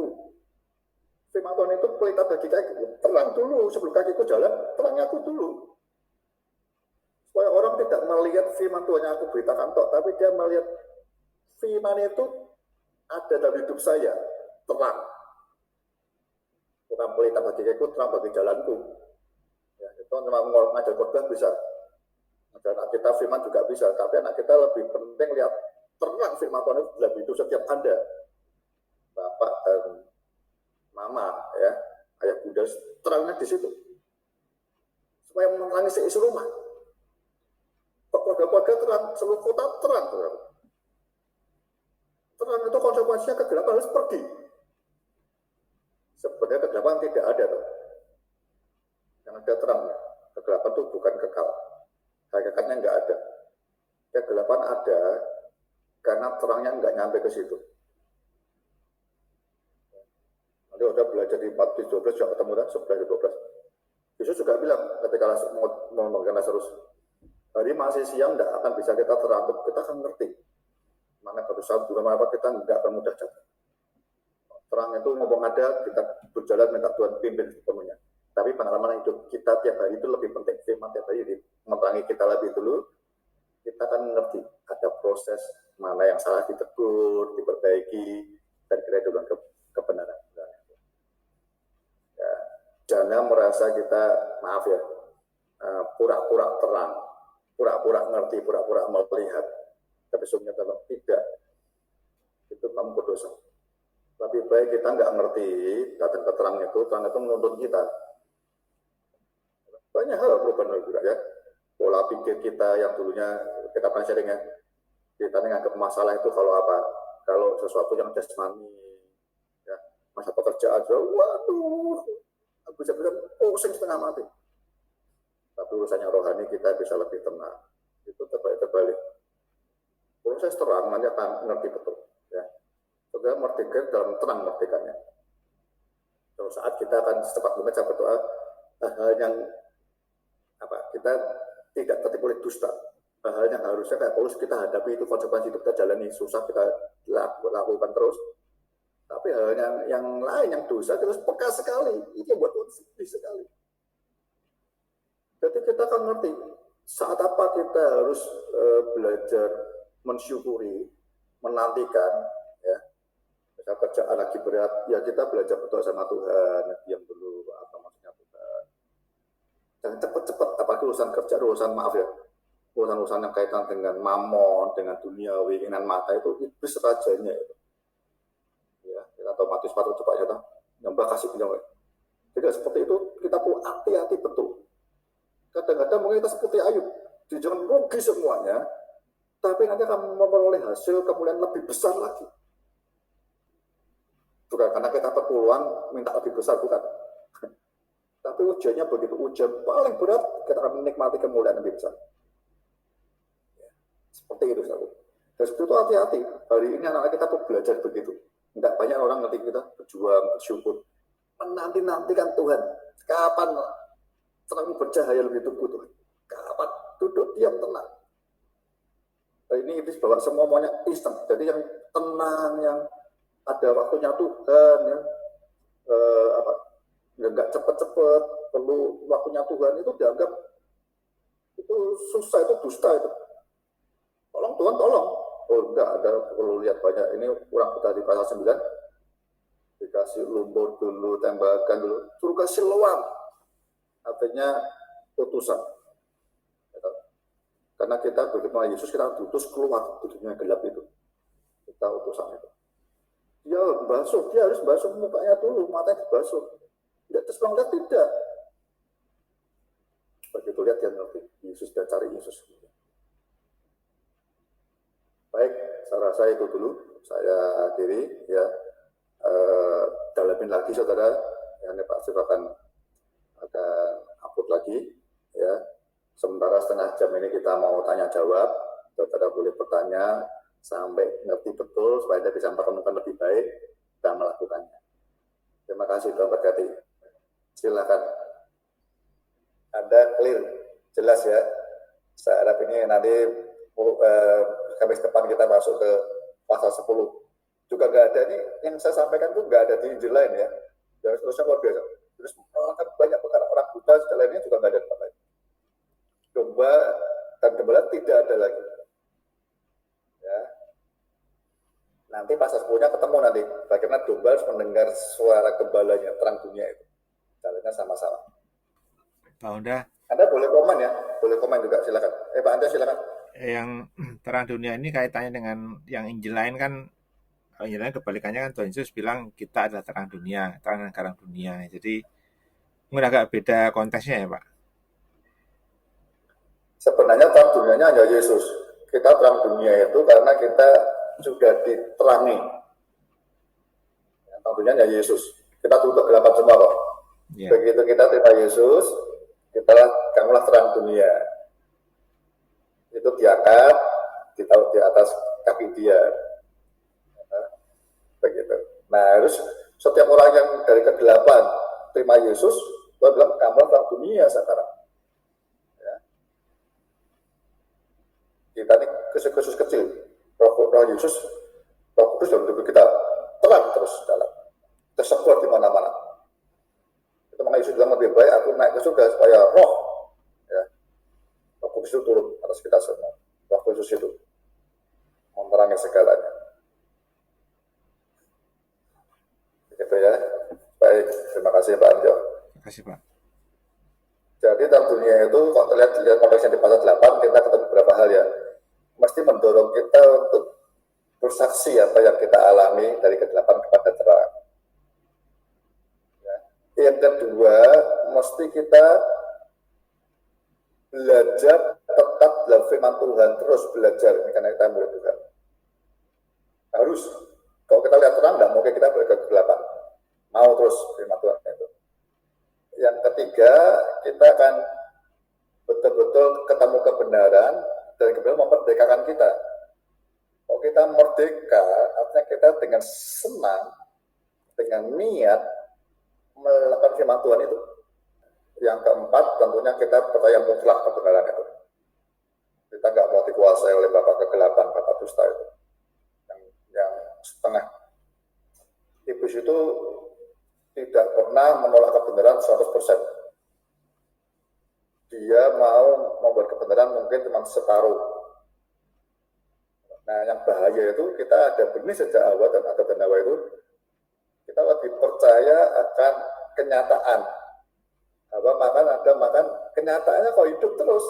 Firman Tuhan itu pelita bagi kaki. Terang dulu, sebelum kakiku jalan, terangi aku dulu. Supaya orang tidak melihat firman Tuhan yang aku beritakan tok, tapi dia melihat firman itu ada dalam hidup saya, terang. Bukan pelita bagi kakiku, terang bagi jalanku. Ya, itu memang ngajar khotbah bisa. Anak kita firman juga bisa, tapi anak kita lebih penting lihat terang firman Tuhan itu dalam hidup setiap Anda, Bapak dan Mama, ya, ayah bunda, terangnya di situ, supaya menerangi seisi rumah. Keluarga-keluarga terang, seluruh kota terang. Terang itu konsekuensinya kegelapan harus pergi. Sebenarnya kegelapan tidak ada, tuh. Yang ada terangnya. Kegelapan itu bukan kekal. Hakikatnya nggak ada. Kegelapan ada karena terangnya nggak nyampe ke situ. Nanti udah belajar di 14:12 sudah ketemu kan, 11:12. Yesus juga bilang ketika mau memberikan Lazarus, hari masih siang nggak akan bisa kita terangkum, kita akan ngerti mana kerusakan, juga mana kita nggak akan mudah jatuh. Terang itu ngomong ada, kita berjalan minta Tuhan pimpin sepenuhnya. Tapi pengalaman hidup kita tiap hari itu lebih penting. Firman tiap hari menerangi kita lebih dulu, kita akan ngerti ada proses mana yang salah ditegur, diperbaiki, dan kira dengan kebenaran. Ya, jangan merasa kita, maaf ya, pura-pura terang, pura-pura ngerti, pura-pura melihat, tapi sebenarnya kalau tidak, itu kamu berdosa. Lebih baik kita nggak ngerti, datang ke terang itu menuntut kita. Banyak hal perubahan juga ya. Pola pikir kita yang dulunya kita pernah sharing ya, kita menganggap masalah itu kalau apa? Kalau sesuatu yang jasmani, ya, masa pekerjaan, waduh, aku bisa bilang pusing setengah mati. Tapi urusannya rohani kita bisa lebih tenang. Itu terbalik. Proses terang nanti akan ngerti betul. Ya. Saudara merdeka dalam terang merdekanya. Suatu saat kita akan secepat membaca berdoa hal yang kita tidak tertipu oleh dusta. Hal yang harusnya kayak Paulus kita hadapi itu konsekuensi itu kita jalani, susah kita lakukan terus. Tapi hal yang lain yang dosa terus peka sekali, ini buat Tuhan sedih sekali. Jadi kita akan ngerti saat apa kita harus belajar mensyukuri, menantikan, ya. Misal kerjaan lagi berat, ya kita belajar berdoa sama Tuhan, diam dulu, apa maksudnya Tuhan. Jangan cepat-cepat, apalagi urusan kerja, urusan maaf ya, urusan-urusan yang kaitan dengan mamon, dengan duniawi, keinginan mata itu iblis rajanya itu. Ya, kita tahu Matius 4 cepat ya, nyembah kasih punya. Jadi seperti itu kita perlu hati-hati betul. Kadang-kadang mungkin kita seperti Ayub, jangan rugi semuanya, tapi nanti akan memperoleh hasil kemuliaan lebih besar lagi. Bukan bukan karena kita perpuluhan minta lebih besar, bukan. Tapi ujiannya begitu, ujian paling berat kita akan menikmati kemuliaan lebih besar. Seperti itu, saudara. Dan itu hati-hati. Hari ini anak-anak kita tuh belajar begitu. Tidak banyak orang ngerti kita berjuang, bersyukur. Menanti-nantikan Tuhan. Kapan terang bercahaya lebih teguh Tuhan? Kapan duduk diam tenang? Nah, ini iblis bawa semua maunya instan. Jadi yang tenang, yang ada waktunya Tuhan, yang nggak cepet-cepet, perlu waktunya Tuhan, itu dianggap itu susah, itu dusta itu. Tolong Tuhan, tolong. Oh enggak, ada perlu lihat banyak. Ini kurang kita di pasal 9. Dikasih lumpur dulu, tembakan dulu. Suruh kasih luang. Artinya utusan. Karena kita begitu Yesus, kita diutus keluar dari dunia gelap itu. Kita utusan itu. Dia harus basuh mukanya dulu, matanya dibasuh. Tidak terus lihat, tidak. Begitu lihat dia ngerti. Yesus, dia cari Yesus. Baik, saya rasa itu dulu. Saya akhiri ya. Dalamin lagi saudara. Yang Pak Sif akan upload lagi ya. Sementara setengah jam ini kita mau tanya jawab. Saudara boleh bertanya sampai ngerti betul supaya Anda bisa menemukan lebih baik dan melakukannya. Terima kasih Tuhan berkati. Silakan. Anda clear, jelas ya. Saya harap ini nanti Kamis depan kita masuk ke pasal 10. Juga nggak ada ini, yang saya sampaikan itu nggak ada di Injil lain ya. Dan terusnya luar biasa. Terus banyak perkara orang buta segala ini juga nggak ada tempat lain. Domba dan gembala tidak ada lagi. Ya. Nanti pasal 10-nya ketemu nanti. Bagaimana domba harus mendengar suara gembalanya, terang dunia itu. Jalannya sama-sama. Pak Honda. Anda boleh komen ya, boleh komen juga silakan. Pak Anda silakan. Yang terang dunia ini kaitannya dengan yang Injil lain kan, Injil lain kebalikannya kan Tuhan Yesus bilang kita adalah terang dunia, terang dan garam dunia. Jadi mungkin agak beda konteksnya ya Pak. Sebenarnya terang dunianya hanya Yesus. Kita terang dunia itu karena kita sudah diterangi. Terang dunia hanya Yesus. Kita tutup kegelapan semua kok. Yeah. Begitu kita terima Yesus, kamulah terang dunia. Itu diangkat, ditaruh di atas kaki dia. Begitu. Nah, harus setiap orang yang dari kegelapan terima Yesus, Tuhan bilang kamulah terang dunia sekarang. Kita ini khusus kecil, roh Yesus, roh Kudus dalam tubuh kita terang terus dalam, tersebar di mana-mana. Itu makanya Yesus bilang lebih baik aku naik ke surga supaya roh Kudus itu turun atas kita semua. Roh Kudus itu menerangi segalanya. Begitu ya. Baik, terima kasih Pak Anjo. Terima kasih Pak. Jadi dalam dunia itu, kalau terlihat konteksnya di pasal 8, kita ketemu beberapa hal ya. Mesti mendorong kita untuk bersaksi apa yang kita alami dari kegelapan kepada terang. Ya. Yang kedua, mesti kita belajar tetap dalam firman Tuhan, terus belajar karena kita murid Tuhan. Harus. Kalau kita lihat terang, tidak mungkin kita berada ke kegelapan. Mau terus firman Tuhan itu. Yang ketiga, kita akan betul-betul ketemu kebenaran dan kebenaran memerdekakan kita. Kalau kita merdeka, artinya kita dengan senang, dengan niat melakukan firman Tuhan itu. Yang keempat, tentunya kita percaya mutlak kebenaran itu. Kita nggak mau dikuasai oleh bapak kegelapan, bapak dusta itu. Yang setengah. Iblis itu tidak pernah menolak kebenaran 100%. Dia mau membuat kebenaran mungkin cuma separuh. Nah, yang bahaya itu kita ada benih sejak awal dan ada benawa itu, kita lebih percaya akan kenyataan. Makan kenyataannya kok hidup terus.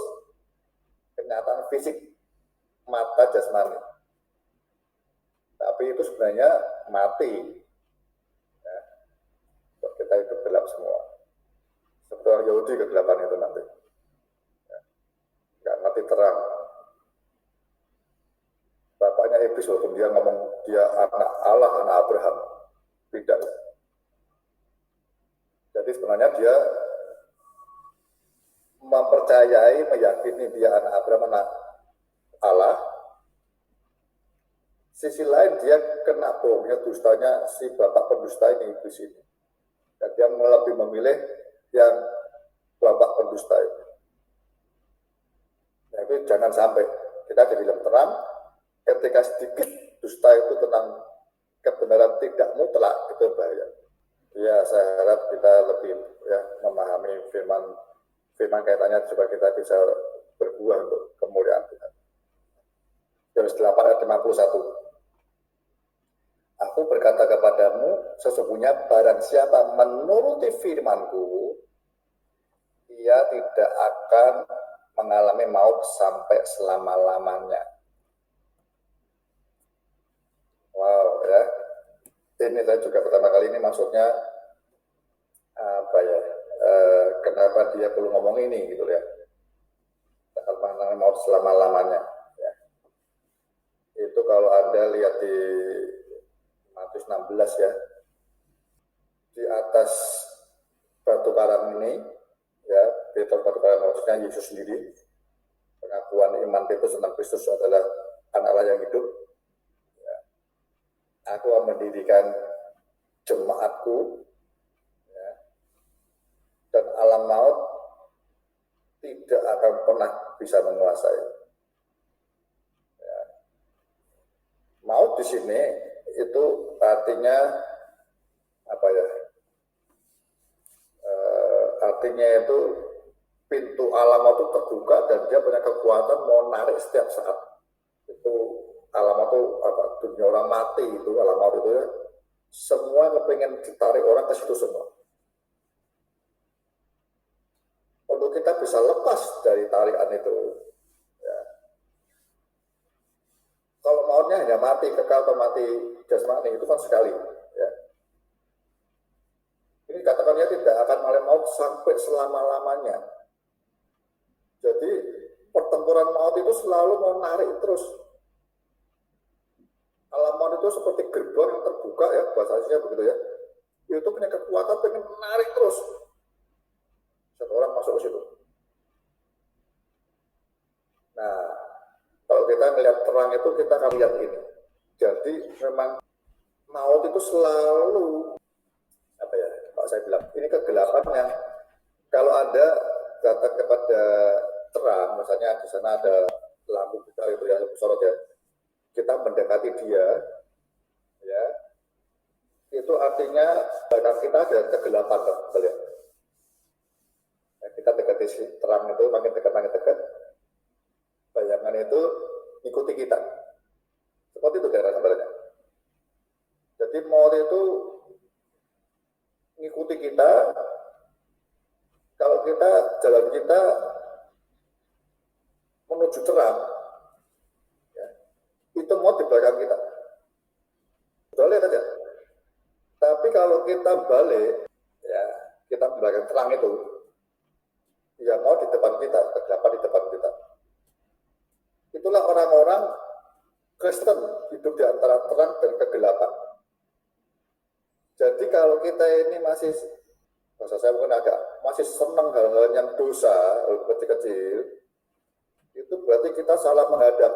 Kenyataan fisik, mata jasmani. Tapi itu sebenarnya mati. Kita hidup gelap semua. Seperti orang Yahudi kegelapan itu nanti. Nggak ngerti terang. Bapaknya iblis walaupun dia ngomong dia anak Allah, anak Abraham. Tidak. Jadi sebenarnya dia mempercayai, meyakini dia anak Abraham, anak Allah. Sisi lain dia kena bohongnya, dustanya si bapak pendusta ini, iblis ini. Dan dia lebih memilih yang bapak pendusta ini. Nah, itu jangan sampai kita jadi dalam terang ketika sedikit dusta itu tentang kebenaran tidak mutlak, itu bahaya. Ya, saya harap kita lebih memahami firman kaitannya supaya kita bisa berbuah untuk kemuliaan Tuhan. Yohanes 8 ayat 51. Aku berkata kepadamu, sesungguhnya barang siapa menuruti firman-Ku, ia tidak akan mengalami maut sampai selama-lamanya. Wow, ya. Ini saya juga pertama kali ini maksudnya apa ya? Kenapa dia perlu ngomong ini gitu ya? Akan mengalami maut selama-lamanya. Ya. Itu kalau Anda lihat di Matius 16 ya, di atas batu karang ini, ya, di atas batu karang maksudnya Yesus sendiri, pengakuan iman Petrus tentang Kristus adalah anak Allah yang hidup. Ya. Aku akan mendirikan jemaatku, ya, dan alam maut tidak akan pernah bisa menguasai. Ya. Maut di sini itu artinya apa ya? Artinya itu pintu alam itu terbuka dan dia punya kekuatan mau narik setiap saat. Itu alam itu apa? Dunia orang mati itu alam maut itu ya. Semua kepengen ditarik orang ke situ semua. Untuk kita bisa lepas dari tarikan itu, ya. Kalau mautnya hanya mati kekal atau mati jasmani itu kan sekali, ya. Ini katakan dia tidak akan mengalami maut sampai selama-lamanya. Jadi pertempuran maut itu selalu mau narik terus. Alam maut itu seperti gerbang yang terbuka ya, bahasanya begitu ya. Itu punya kekuatan pengen menarik terus. Satu orang masuk ke situ. Nah, kalau kita melihat terang itu kita akan lihat ini. Jadi memang maut itu selalu apa ya? Kalau saya bilang ini kegelapan yang kalau ada datang kepada terang, misalnya di sana ada lampu besar itu ya, lampu sorot ya, kita mendekati dia, ya, itu artinya belakang kita ada kegelapan, ya. Kita dekati terang itu makin dekat, bayangan itu ikuti kita, seperti itu kira-kira gambarannya. Jadi maut itu ngikuti kita. Kalau kita jalan kita menuju terang, ya, itu mau di belakang kita, balik aja. Tapi kalau kita balik, ya, kita belakang terang itu, ya mau di depan kita, kegelapan di depan kita. Itulah orang-orang Kristen hidup di antara terang dan kegelapan. Jadi kalau kita ini masih, bahasa saya mungkin agak masih senang hal-hal yang dosa, kecil-kecil, itu berarti kita salah menghadap.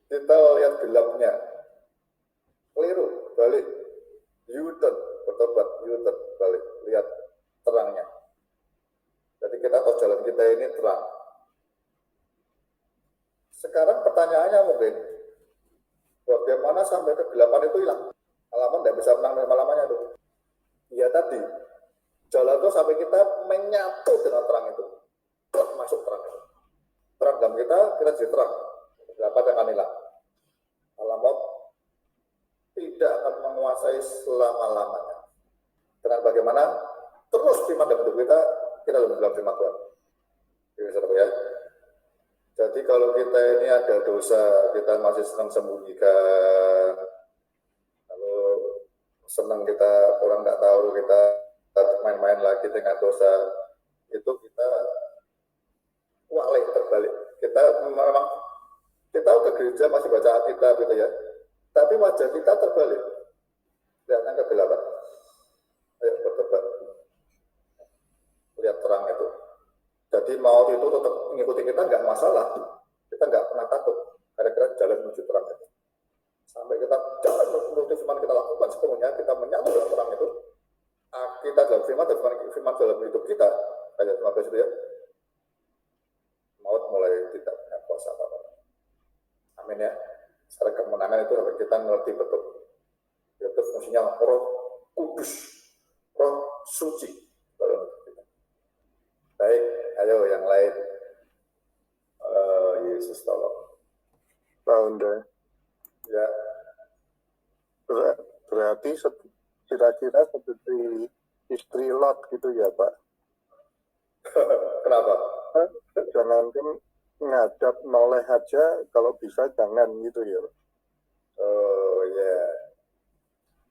Kita lihat gelapnya, keliru, balik, U-turn, bertobat, U-turn, balik, lihat terangnya. Jadi kita tahu jalan kita ini terang. Sekarang pertanyaannya mungkin, bagaimana sampai kegelapan itu hilang? Halaman tidak bisa menang lama-lamanya itu. Iya tadi, jalan itu sampai kita menyatu dengan terang itu. Masuk terang itu. Terang dalam kita jadi terang. Kegelapan akan hilang. Alamat tidak akan menguasai selama-lamanya. Dengan bagaimana terus firman dalam hidup kita dalam firman Tuhan. Ya. Jadi kalau kita ini ada dosa, kita masih senang sembunyikan, lalu senang kita orang nggak tahu, kita main-main lagi dengan dosa, itu kita terbalik. Kita memang kita ke gereja masih baca Alkitab gitu ya, tapi wajah kita terbalik. Lihatnya kegelapan. Ayo berdebat. Lihat terang itu. Jadi maut itu tetap mengikuti kita nggak masalah. Kita nggak pernah takut. Kira-kira jalan menuju terang itu. Sampai kita jalan menuju firman kita lakukan sepenuhnya, kita menyatu dengan terang itu. Kita dalam firman dan firman dalam hidup kita. Ayat 15 itu ya. Maut mulai tidak punya kuasa apa-apa. Amin ya. Secara kemenangan itu sampai kita ngerti betul. Itu fungsinya Roh Kudus, Roh Suci. Baik, ayo yang lain. Yesus tolong. Bunda. Ya. Berarti kira-kira seperti istri Lot gitu ya Pak? Kenapa? Jangan kan ngadap noleh aja, kalau bisa jangan gitu ya. Oh ya.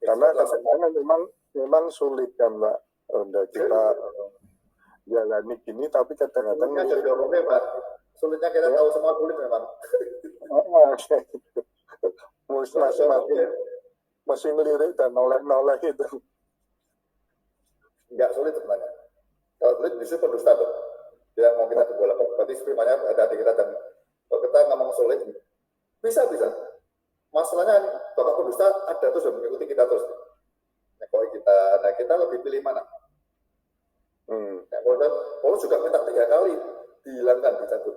Karena kadang-kadang memang sulit kan Pak. Udah kita jalani gini, tapi kadang-kadang sulitnya jadi orangnya Pak. Sulitnya kita tahu semua sulit memang. Masih ngelirik dan noleh-noleh itu. Enggak sulit sebenarnya. Kalau sulit justru pendusta tuh. Dia mau kita berbola. Berarti firmannya ada di kita, dan kalau kita ngomong sulit, bisa. Masalahnya bapak pendusta ada terus dan mengikuti kita terus. Nyekoi kita. Nah kita lebih pilih mana? Paulus juga minta 3 kali dihilangkan, dicabut.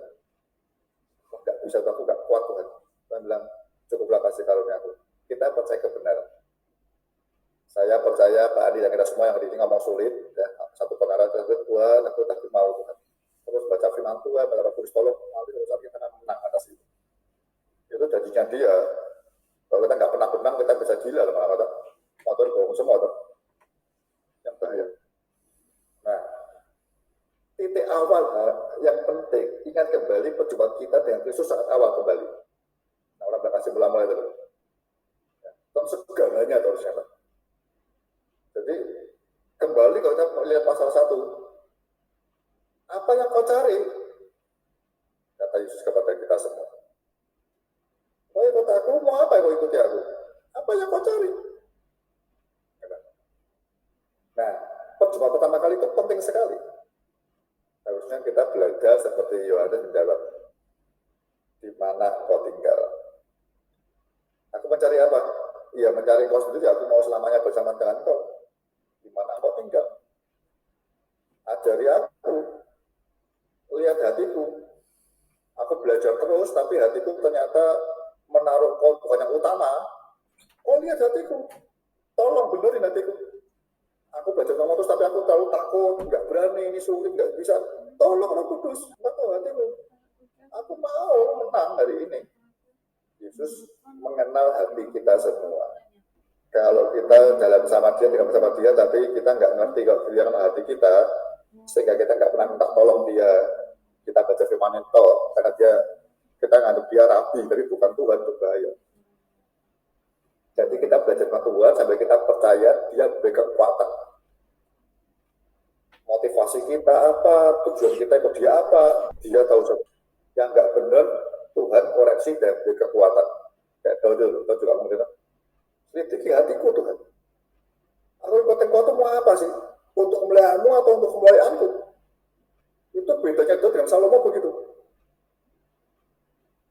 Enggak bisa, aku enggak kuat Tuhan. Tuhan bilang, cukuplah kasih karunia aku. Kita percaya kebenaran. Saya percaya Pak Adi dan kita semua yang di sini ngomong sulit, ya, satu perkara tersebut, Tuhan, aku tapi mau Tuhan. Terus baca firman Tuhan, baca Roh Kudus tolong, nanti urusan kita akan menang atas itu. Itu jadinya dia. Kalau kita nggak pernah menang, kita bisa gila lama-lama. Motor bohong semua, tuh. Yang bahaya. Nah, titik awal yang penting, ingat kembali perjumpaan kita dengan Kristus saat awal kembali. Nah, orang berkasih mulai itu. Dan segalanya harusnya, Pak. Jadi, kembali kalau kita melihat pasal 1, apa yang kau cari? Kata Yesus kepada kita semua. Kau ikut aku, mau apa yang kau ikuti aku? Apa yang kau cari? Nah, perjumpaan pertama kali itu penting sekali. Harusnya kita belajar seperti Yohanes menjawab. Di mana kau tinggal? Aku mencari apa? Iya, mencari kau sendiri. Aku mau selamanya bersama dengan kau. Di mana kau tinggal? Ajari aku. Lihat hatiku. Aku belajar terus, tapi hatiku ternyata menaruh kau bukan yang utama. Oh, lihat hatiku. Tolong benerin hatiku. Aku belajar ngomong terus, tapi aku terlalu takut, nggak berani, ini sulit, nggak bisa. Tolong Roh Kudus, bantu hatiku. Aku mau menang hari ini. Yesus mengenal hati kita semua. Kalau kita jalan bersama dia, tidak bersama dia, tapi kita nggak ngerti kalau dia kenal hati kita, sehingga kita nggak pernah minta tolong dia. Kita baca firman itu, karena kita nganggap dia rabi, tapi bukan Tuhan, itu bahaya. Jadi kita belajar sama Tuhan sampai kita percaya dia beri kekuatan. Motivasi kita apa, tujuan kita ikut dia apa, dia tahu yang nggak benar, Tuhan koreksi dan beri kekuatan. Kayak Daud juga ngomong gitu. Selidiki hatiku Tuhan. Aku ikut itu mau apa sih? Untuk kemuliaan-Mu atau untuk kemuliaan-Ku? Itu bedanya Daud dengan Salomo begitu.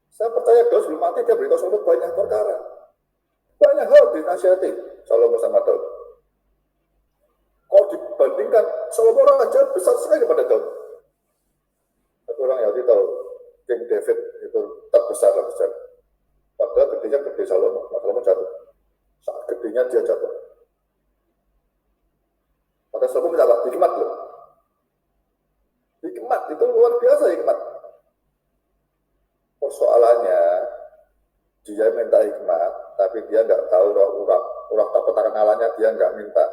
Saya percaya Daud sebelum mati dia beritahu Salomo banyak perkara. Banyak hal dinasihati Salomo sama Daud. Kalau dibandingkan Salomo orang aja besar sekali daripada Daud. Tapi orang Yahudi tahu King David itu terbesar lah besar. Padahal gedenya gede Salomo jatuh. Saat gedenya dia jatuh. Maka Salomo minta hikmat loh. Hikmat itu luar biasa hikmat. Persoalannya dia minta hikmat, tapi dia nggak tahu urak petakaran Allahnya, dia nggak minta.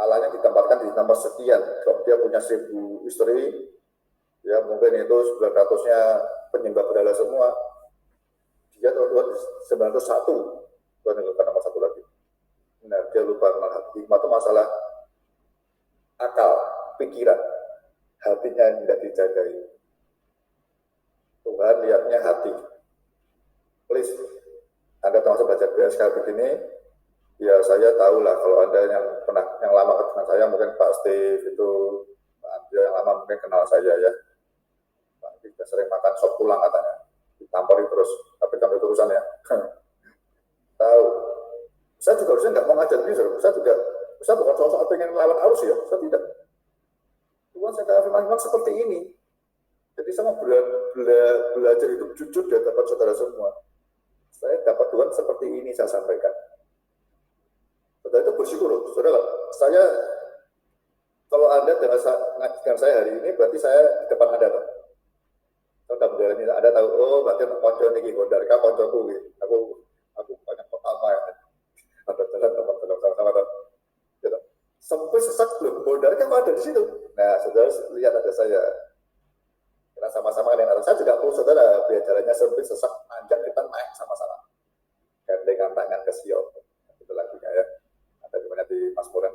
Allahnya ditempatkan di nomor sekian. Kalau dia punya 1000 istri, ya mungkin itu 900-nya penyembah berhala semua. Dia tahu Tuhan 901, Tuhan lupa nomor 1 lagi. Nah, dia lupa hati. Hikmat itu masalah akal, pikiran, hatinya yang tidak dijagai. Tuhan lihatnya hati. Please, Anda termasuk baca BSK begini, Ya saya tahu lah kalau Anda yang lama kenal saya, mungkin Pak Steve itu, Pak Andrea yang lama mungkin kenal saya ya. Pak, kita sering makan sop tulang katanya, ditampori terus, tapi sampai terusan ya. Tahu. Saya juga harusnya nggak mau ngajak user, saya bukan soal pengen lawan arus ya, saya tidak. Cuma saya memang seperti ini. Jadi saya mau belajar hidup jujur di hadapan saudara semua. Saya dapat Tuhan seperti ini saya sampaikan. Saudara itu bersyukur, saudara. Saya kalau Anda dengan saya hari ini, berarti saya di depan Anda. Saya sudah menjalani, Anda tahu, oh berarti konco ini Gondar, koncoku, aku banyak pertama ya. Ada jalan sama-sama. Gitu. Sampai sesak belum Gondar kan ada di situ. Nah, saudara lihat ada saya. Kita sama-sama dengan anak saya juga perlu saudara, biar jalannya sempit, sesak, panjang, kita naik sama-sama. Gandengan tangan ke Sion. Itu lagunya ya. Ada di mana di Mazmuran.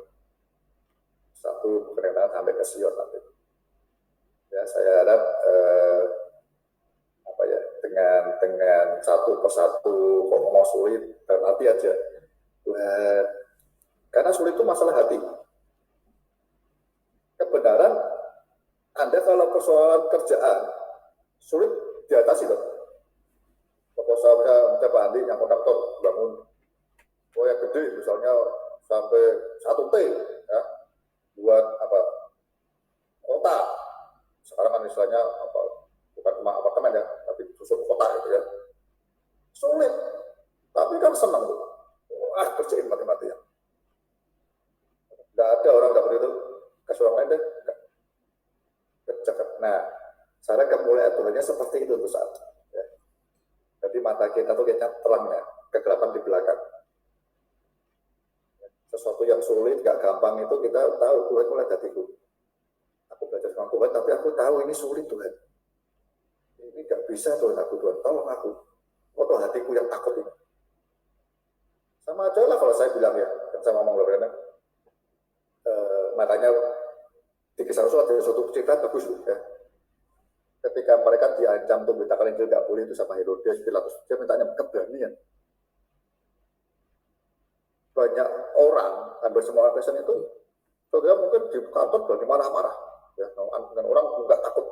Satu gandengan tangan sampai ke Sion nanti. Ya, saya harap dengan satu persatu kok mau sulit, berarti aja. Tuhan, karena sulit itu masalah hati. Kebenaran, Anda kalau persoalan kerjaan sulit diatasi loh. Proposalnya Pak Andi yang kontraktor bangun proyek gede misalnya sampai 1 T ya, buat apa kota. Sekarang kan istilahnya apa, bukan cuma apartemen ya, tapi susun kota gitu ya. Sulit, tapi kan senang tuh. Wah, kerjain mati-matian. Nggak ada orang nggak begitu. Kasih orang lain deh. Nah, cara kemulai aturannya seperti itu tuh saat. Ya. Jadi mata kita tuh kayaknya terangnya, kegelapan di belakang. Sesuatu yang sulit, gak gampang itu kita tahu Tuhan mulai hatiku. Aku belajar sama Tuhan, tapi aku tahu ini sulit Tuhan. Ini gak bisa Tuhan aku, Tuhan tolong aku. Atau hatiku yang takut ini. Sama aja lah kalau saya bilang ya, kan saya ngomong loh karena makanya di Kisah Rasul ada suatu cerita bagus ya. Ketika mereka diancam untuk memberitakan Injil gak boleh itu sama Herodes, Pilatus, dia mintanya keberanian. Banyak orang, hampir semua orang Kristen itu, saudara mungkin di kantor berani marah-marah, ya, dengan orang nggak takut.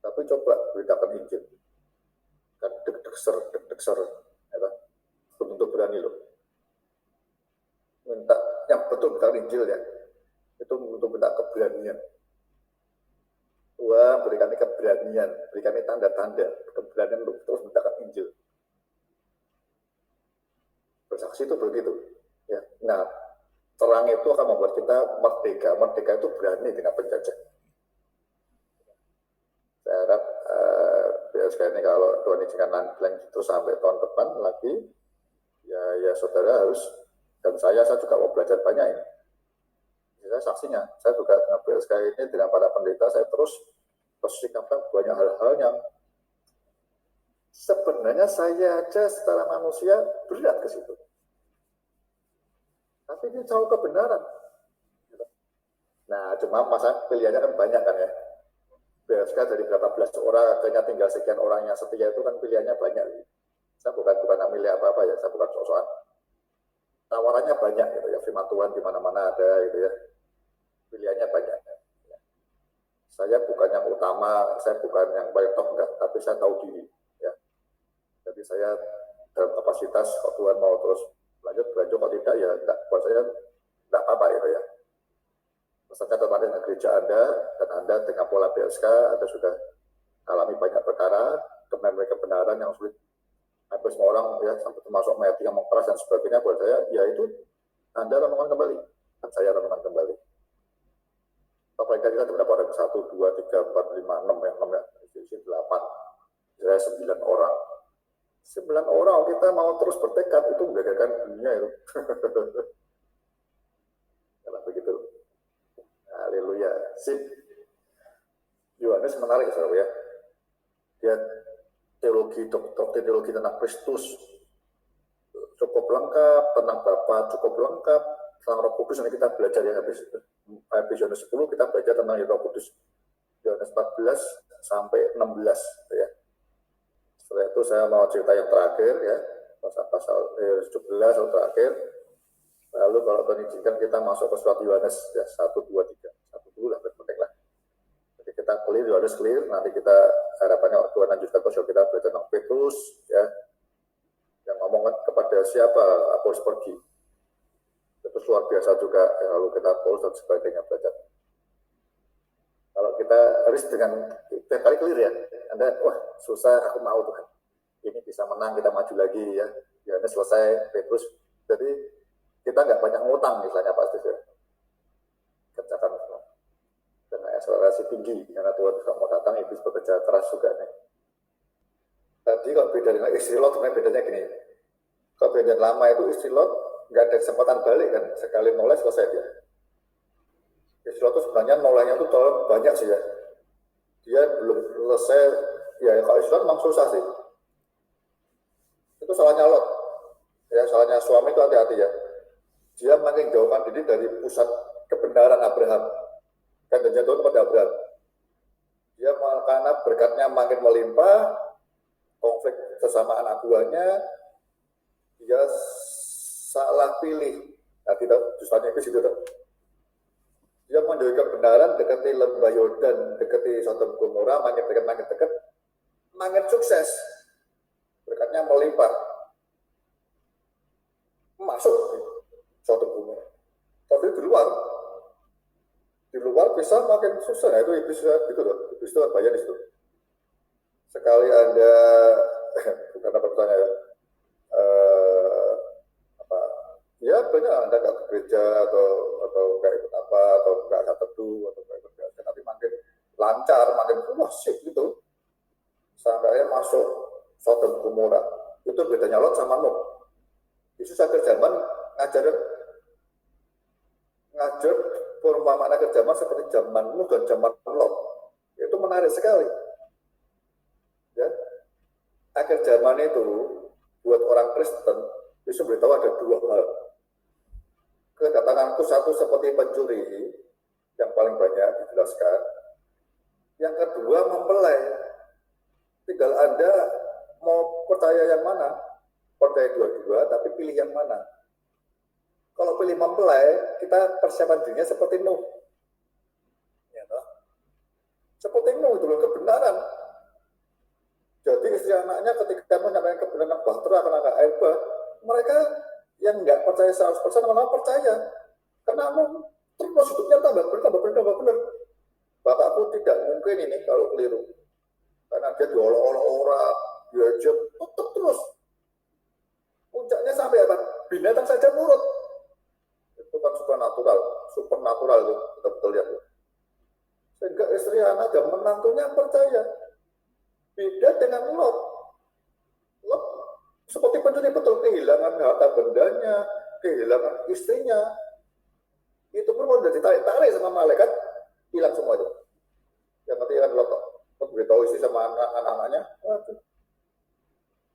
Tapi coba beritakan Injil, kan deg-deg-ser, ya, untuk berani loh. Minta yang betul beritakan Injil ya, itu untuk minta keberanian. Tuhan berikan keberanian, berikan tanda-tanda keberanian untuk terus mendapat Injil. Bersaksi itu begitu. Ya. Nah, terang itu akan membuat kita merdeka. Merdeka itu berani dengan penjajah. Saya harap BSK ini kalau Tuhan izinkan terus sampai tahun depan lagi, ya saudara harus, dan saya juga mau belajar banyak ini. Saya saksinya, saya juga dengan BSK ini dengan para pendeta saya terus sikapkan banyak hal-hal yang sebenarnya saya aja secara manusia berat ke situ. Tapi ini jauh kebenaran. Nah, cuma masa pilihannya kan banyak kan ya. BSK dari berapa belas orang, akhirnya tinggal sekian orang yang setia itu kan pilihannya banyak. Saya bukan milih apa-apa ya, saya bukan sok-sokan. Tawarannya banyak gitu ya, firman Tuhan di mana-mana ada gitu ya. Pilihannya banyak. Saya bukan yang utama, saya bukan yang paling top enggak, tapi saya tahu diri ya. Jadi saya dalam kapasitas kalau Tuhan mau terus lanjut kalau tidak ya enggak, buat saya enggak apa-apa gitu ya. Misalnya teman dengan gereja Anda dan Anda dengan pola BSK, Anda sudah alami banyak perkara, kebenaran yang sulit. Hampir semua orang ya, sampai termasuk mayat yang mengkeras dan sebagainya, buat saya ya itu Anda renungan kembali dan saya renungan kembali. Apalagi kita berapa orang? 1, 2, 3, 4, 5, 6 ya, 6 ya, 8, saya 9 orang. 9 orang kita mau terus bertekad itu menggagalkan dunia itu. Karena begitu. Haleluya. Sip. Yohanes menarik saudara ya. Dia doktrin teologi tentang Kristus cukup lengkap, tentang Bapa cukup lengkap, tentang Roh Kudus nanti kita belajar ya habis Yohanes 10 kita belajar tentang Roh Kudus. Yohanes 14 sampai 16 ya. Setelah itu saya mau cerita yang terakhir ya, pasal 17 atau terakhir. Lalu kalau penyidikan kita masuk ke surat Yohanes ya 1, 2, 3. 1 dulu lah, penting lah. Jadi kita clear, Yohanes clear, nanti kita harapannya Tuhan lanjutkan ke kita belajar tentang Petrus ya. Yang ngomong kepada siapa Apolos pergi. Itu luar biasa juga ya, lalu kita Paulus dan sebagainya belajar. Kalau kita harus dengan tiap kali clear ya, Anda wah susah aku mau Tuhan. Ini bisa menang kita maju lagi ya. Yohanes selesai Petrus. Jadi kita nggak banyak ngutang misalnya pasti ya. Kerjakan dengan akselerasi tinggi karena Tuhan mau datang iblis bekerja keras juga nih. Tadi kalau beda dengan istri Lot, bedanya gini. Kalau beda lama itu istri Lot nggak ada kesempatan balik kan, sekali noleh selesai dia. Istri Lot itu sebenarnya nolehnya itu terlalu banyak sih ya. Dia belum selesai, ya kalau istri Lot memang susah sih. Itu salahnya Lot. Ya salahnya suami itu hati-hati ya. Dia makin jauhkan diri dari pusat kebenaran Abraham. Kan jatuh kepada Abraham. Dia karena berkatnya makin melimpah, konflik sesama anak buahnya, dia salah pilih. Nah, kita justanya itu situ. Dia menjauhi kebenaran, dekati lembah Yordan, dekati Sodom Gomora, makin dekat, makin sukses. Berkatnya melimpah. Masuk Sodom Gomora. Tapi di luar bisa makin susah. Nah, itu iblis gitu loh. Iblis itu banyak di situ. Sekali Anda bukan apa bertanya ya. Ya banyak Anda nggak ke gereja atau nggak ikut apa atau nggak saat teduh atau nggak ikut gereja, tapi makin lancar, makin sip gitu sampai masuk Sodom Gomora. Itu bedanya Lot sama Nuh. Yesus akhir zaman ngajar perumpamaan akhir zaman seperti zaman Nuh dan zaman Lot. Itu menarik sekali. Ya, akhir zaman itu buat orang Kristen Yesus beritahu ada dua hal. Kedatanganku satu seperti pencuri yang paling banyak dijelaskan. Yang kedua mempelai. Tinggal Anda mau percaya yang mana? Percaya dua-dua, tapi pilih yang mana? Kalau pilih mempelai, kita persiapan dirinya seperti Nuh. Ya, seperti Nuh itu loh kebenaran. Jadi istri anaknya ketika menyampaikan kebenaran bahtera karena nggak air bah, mereka yang nggak percaya 100% malah percaya. Karena terus hidupnya tambah benar. Bapakku tidak mungkin ini kalau keliru. Karena dia diolok-olok orang, diajak, tutup terus. Puncaknya sampai apa? Binatang saja nurut. Itu kan supernatural itu, kita betul lihat. Sehingga istri anak dan menantunya percaya. Beda dengan Lot seperti pencuri betul, kehilangan harta bendanya, kehilangan istrinya. Itu pun udah ditarik-tarik sama malaikat, hilang semua itu. Yang nanti kan Lot beritahu istri sama anak-anaknya, waduh,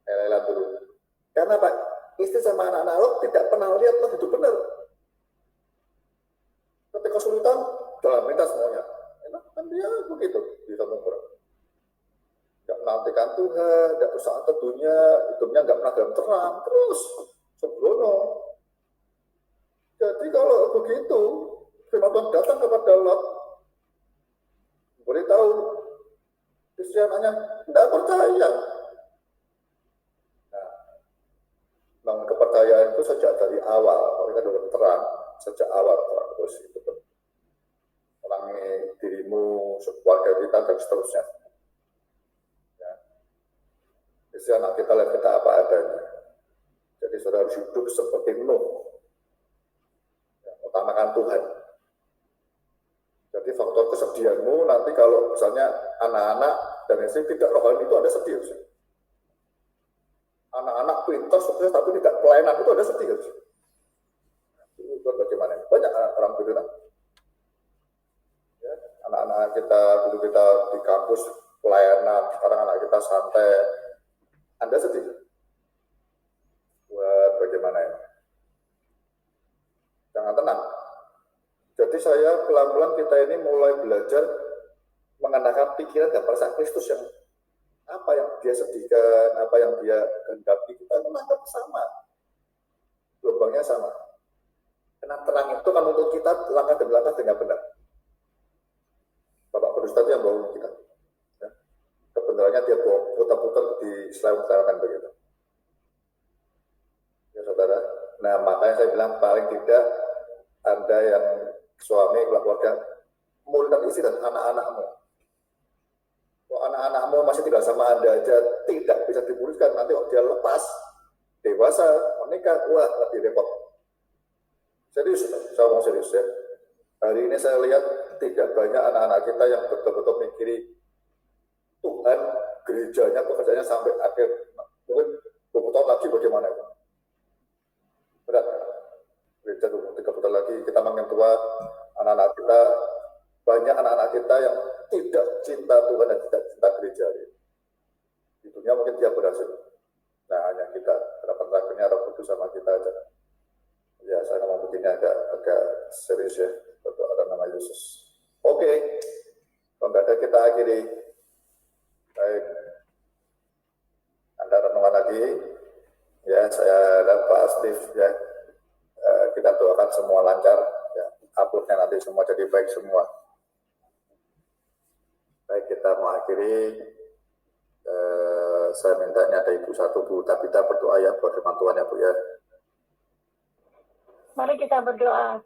lelah dulu. Karena Pak, istri sama anak-anak Lot tidak pernah lihat Lot itu benar. Ketika kesulitan, dalam minta semuanya. Enak kan dia begitu di Sodom Gomora. Nggak menantikan Tuhan, nggak usaha teduhnya, hidupnya nggak pernah dalam terang, terus sembrono. Jadi kalau begitu, firman Tuhan datang kepada Lot, beritahu istri anaknya, tidak percaya. Nah, bangun kepercayaan itu sejak dari awal, kalau kita dalam terang, sejak awal terang terus itu melangi dirimu, keluarga kita dan seterusnya. Istri anak kita lihat kita apa adanya. Jadi saudara harus hidup seperti Nuh. Ya, utamakan Tuhan. Jadi faktor kesedihanmu nanti kalau misalnya anak-anak dan istri tidak rohani itu ada sedih. Anak-anak pintar, sukses tapi tidak pelayanan itu ada sedih. Itu bagaimana? Banyak orang begitu. Ya, anak-anak kita dulu kita di kampus pelayanan, sekarang anak kita santai. Anda sedih? Buat bagaimana ya? Jangan tenang. Jadi saya pelan-pelan kita ini mulai belajar mengenakan pikiran dan perasaan Kristus yang apa yang dia sedihkan, apa yang dia kehendaki, kita menangkap sama, gelombangnya sama. Karena terang itu kan untuk kita langkah demi langkah dengan benar. Bapak Berusta itu yang bawa kita. Ya. Kebenarannya dia bawa putar-putar di selewat-selewatan begitu. Ya saudara. Nah makanya saya bilang paling tidak Anda yang suami, keluarga, murid istri dan anak-anakmu. Kalau anak-anakmu masih tinggal sama Anda aja tidak bisa dimuridkan, nanti kalau dia lepas, dewasa, menikah, wah lebih repot. Serius, saya ngomong serius ya. Hari ini saya lihat tidak banyak anak-anak kita yang betul-betul mikiri Tuhan, gerejanya, pekerjaannya sampai akhir, mungkin 20 tahun lagi bagaimana itu. Berat, gereja 30 tahun lagi, kita makin tua, anak-anak kita, banyak anak-anak kita yang tidak cinta Tuhan dan tidak cinta gereja. Di dunia mungkin dia berhasil. Nah hanya kita, harapan terakhirnya Roh Kudus sama kita aja. Ya saya ngomong begini agak serius ya, berdoa dalam nama Yesus. Oke, kalau nggak ada kita akhiri. Baik, Anda renungan lagi. Ya saya dan Pak Steve ya, kita doakan semua lancar. Ya, uploadnya nanti semua jadi baik semua. Baik, kita mau akhiri. Saya minta ini ada Ibu satu, Bu Tabita berdoa ya buat firman Tuhan ya Bu ya. Mari kita berdoa.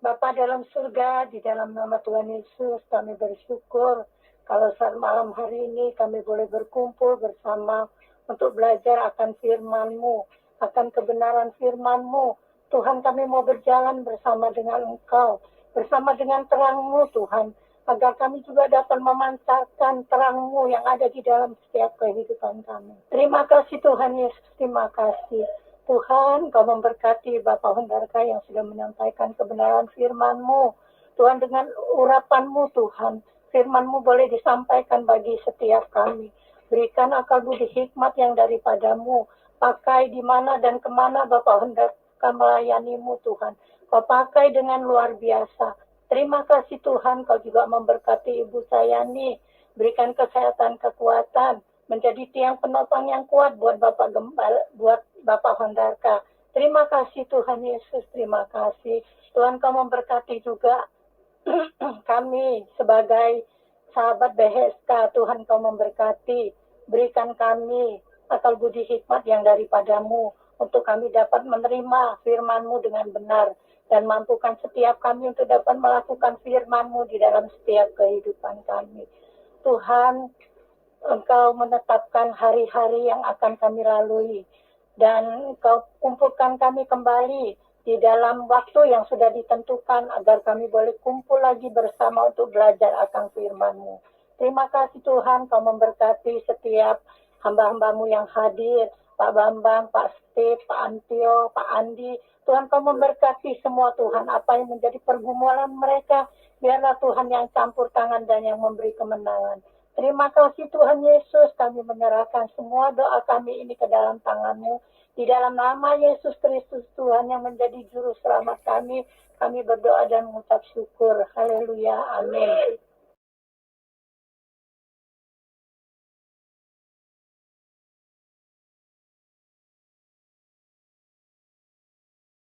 Bapa dalam surga, di dalam nama Tuhan Yesus, kami bersyukur kalau saat malam hari ini kami boleh berkumpul bersama untuk belajar akan firman-Mu, akan kebenaran firman-Mu. Tuhan, kami mau berjalan bersama dengan Engkau, bersama dengan terang-Mu Tuhan, agar kami juga dapat memancarkan terang-Mu yang ada di dalam setiap kehidupan kami. Terima kasih Tuhan Yesus, terima kasih. Tuhan, Kau memberkati Bapak Hendarka yang sudah menyampaikan kebenaran firman-Mu. Tuhan, dengan urapan-Mu Tuhan, firman-Mu boleh disampaikan bagi setiap kami. Berikan akal budi hikmat yang daripada-Mu. Pakai di mana dan kemana Bapak Hendarka melayani-Mu Tuhan. Kau pakai dengan luar biasa. Terima kasih Tuhan, Kau juga memberkati Ibu Sayani. Berikan kesehatan, kekuatan, menjadi tiang penopang yang kuat buat Bapak Gembala, buat Bapak Hendarka. Terima kasih Tuhan Yesus, terima kasih. Tuhan Kau memberkati juga kami sebagai sahabat BHSK. Tuhan Kau memberkati, berikan kami akal budi hikmat yang daripada-Mu untuk kami dapat menerima firman-Mu dengan benar dan mampukan setiap kami untuk dapat melakukan firman-Mu di dalam setiap kehidupan kami. Tuhan, Engkau menetapkan hari-hari yang akan kami lalui dan Engkau kumpulkan kami kembali di dalam waktu yang sudah ditentukan agar kami boleh kumpul lagi bersama untuk belajar akan firman-Mu. Terima kasih Tuhan, Kau memberkati setiap hamba-hamba-Mu yang hadir, Pak Bambang, Pak Steve, Pak Antio, Pak Andi. Tuhan Kau memberkati semua Tuhan, apa yang menjadi pergumulan mereka, biarlah Tuhan yang campur tangan dan yang memberi kemenangan. Terima kasih Tuhan Yesus, kami menyerahkan semua doa kami ini ke dalam tangan-Mu. Di dalam nama Yesus Kristus Tuhan yang menjadi juru selamat kami berdoa dan mengucap syukur. Haleluya, amin.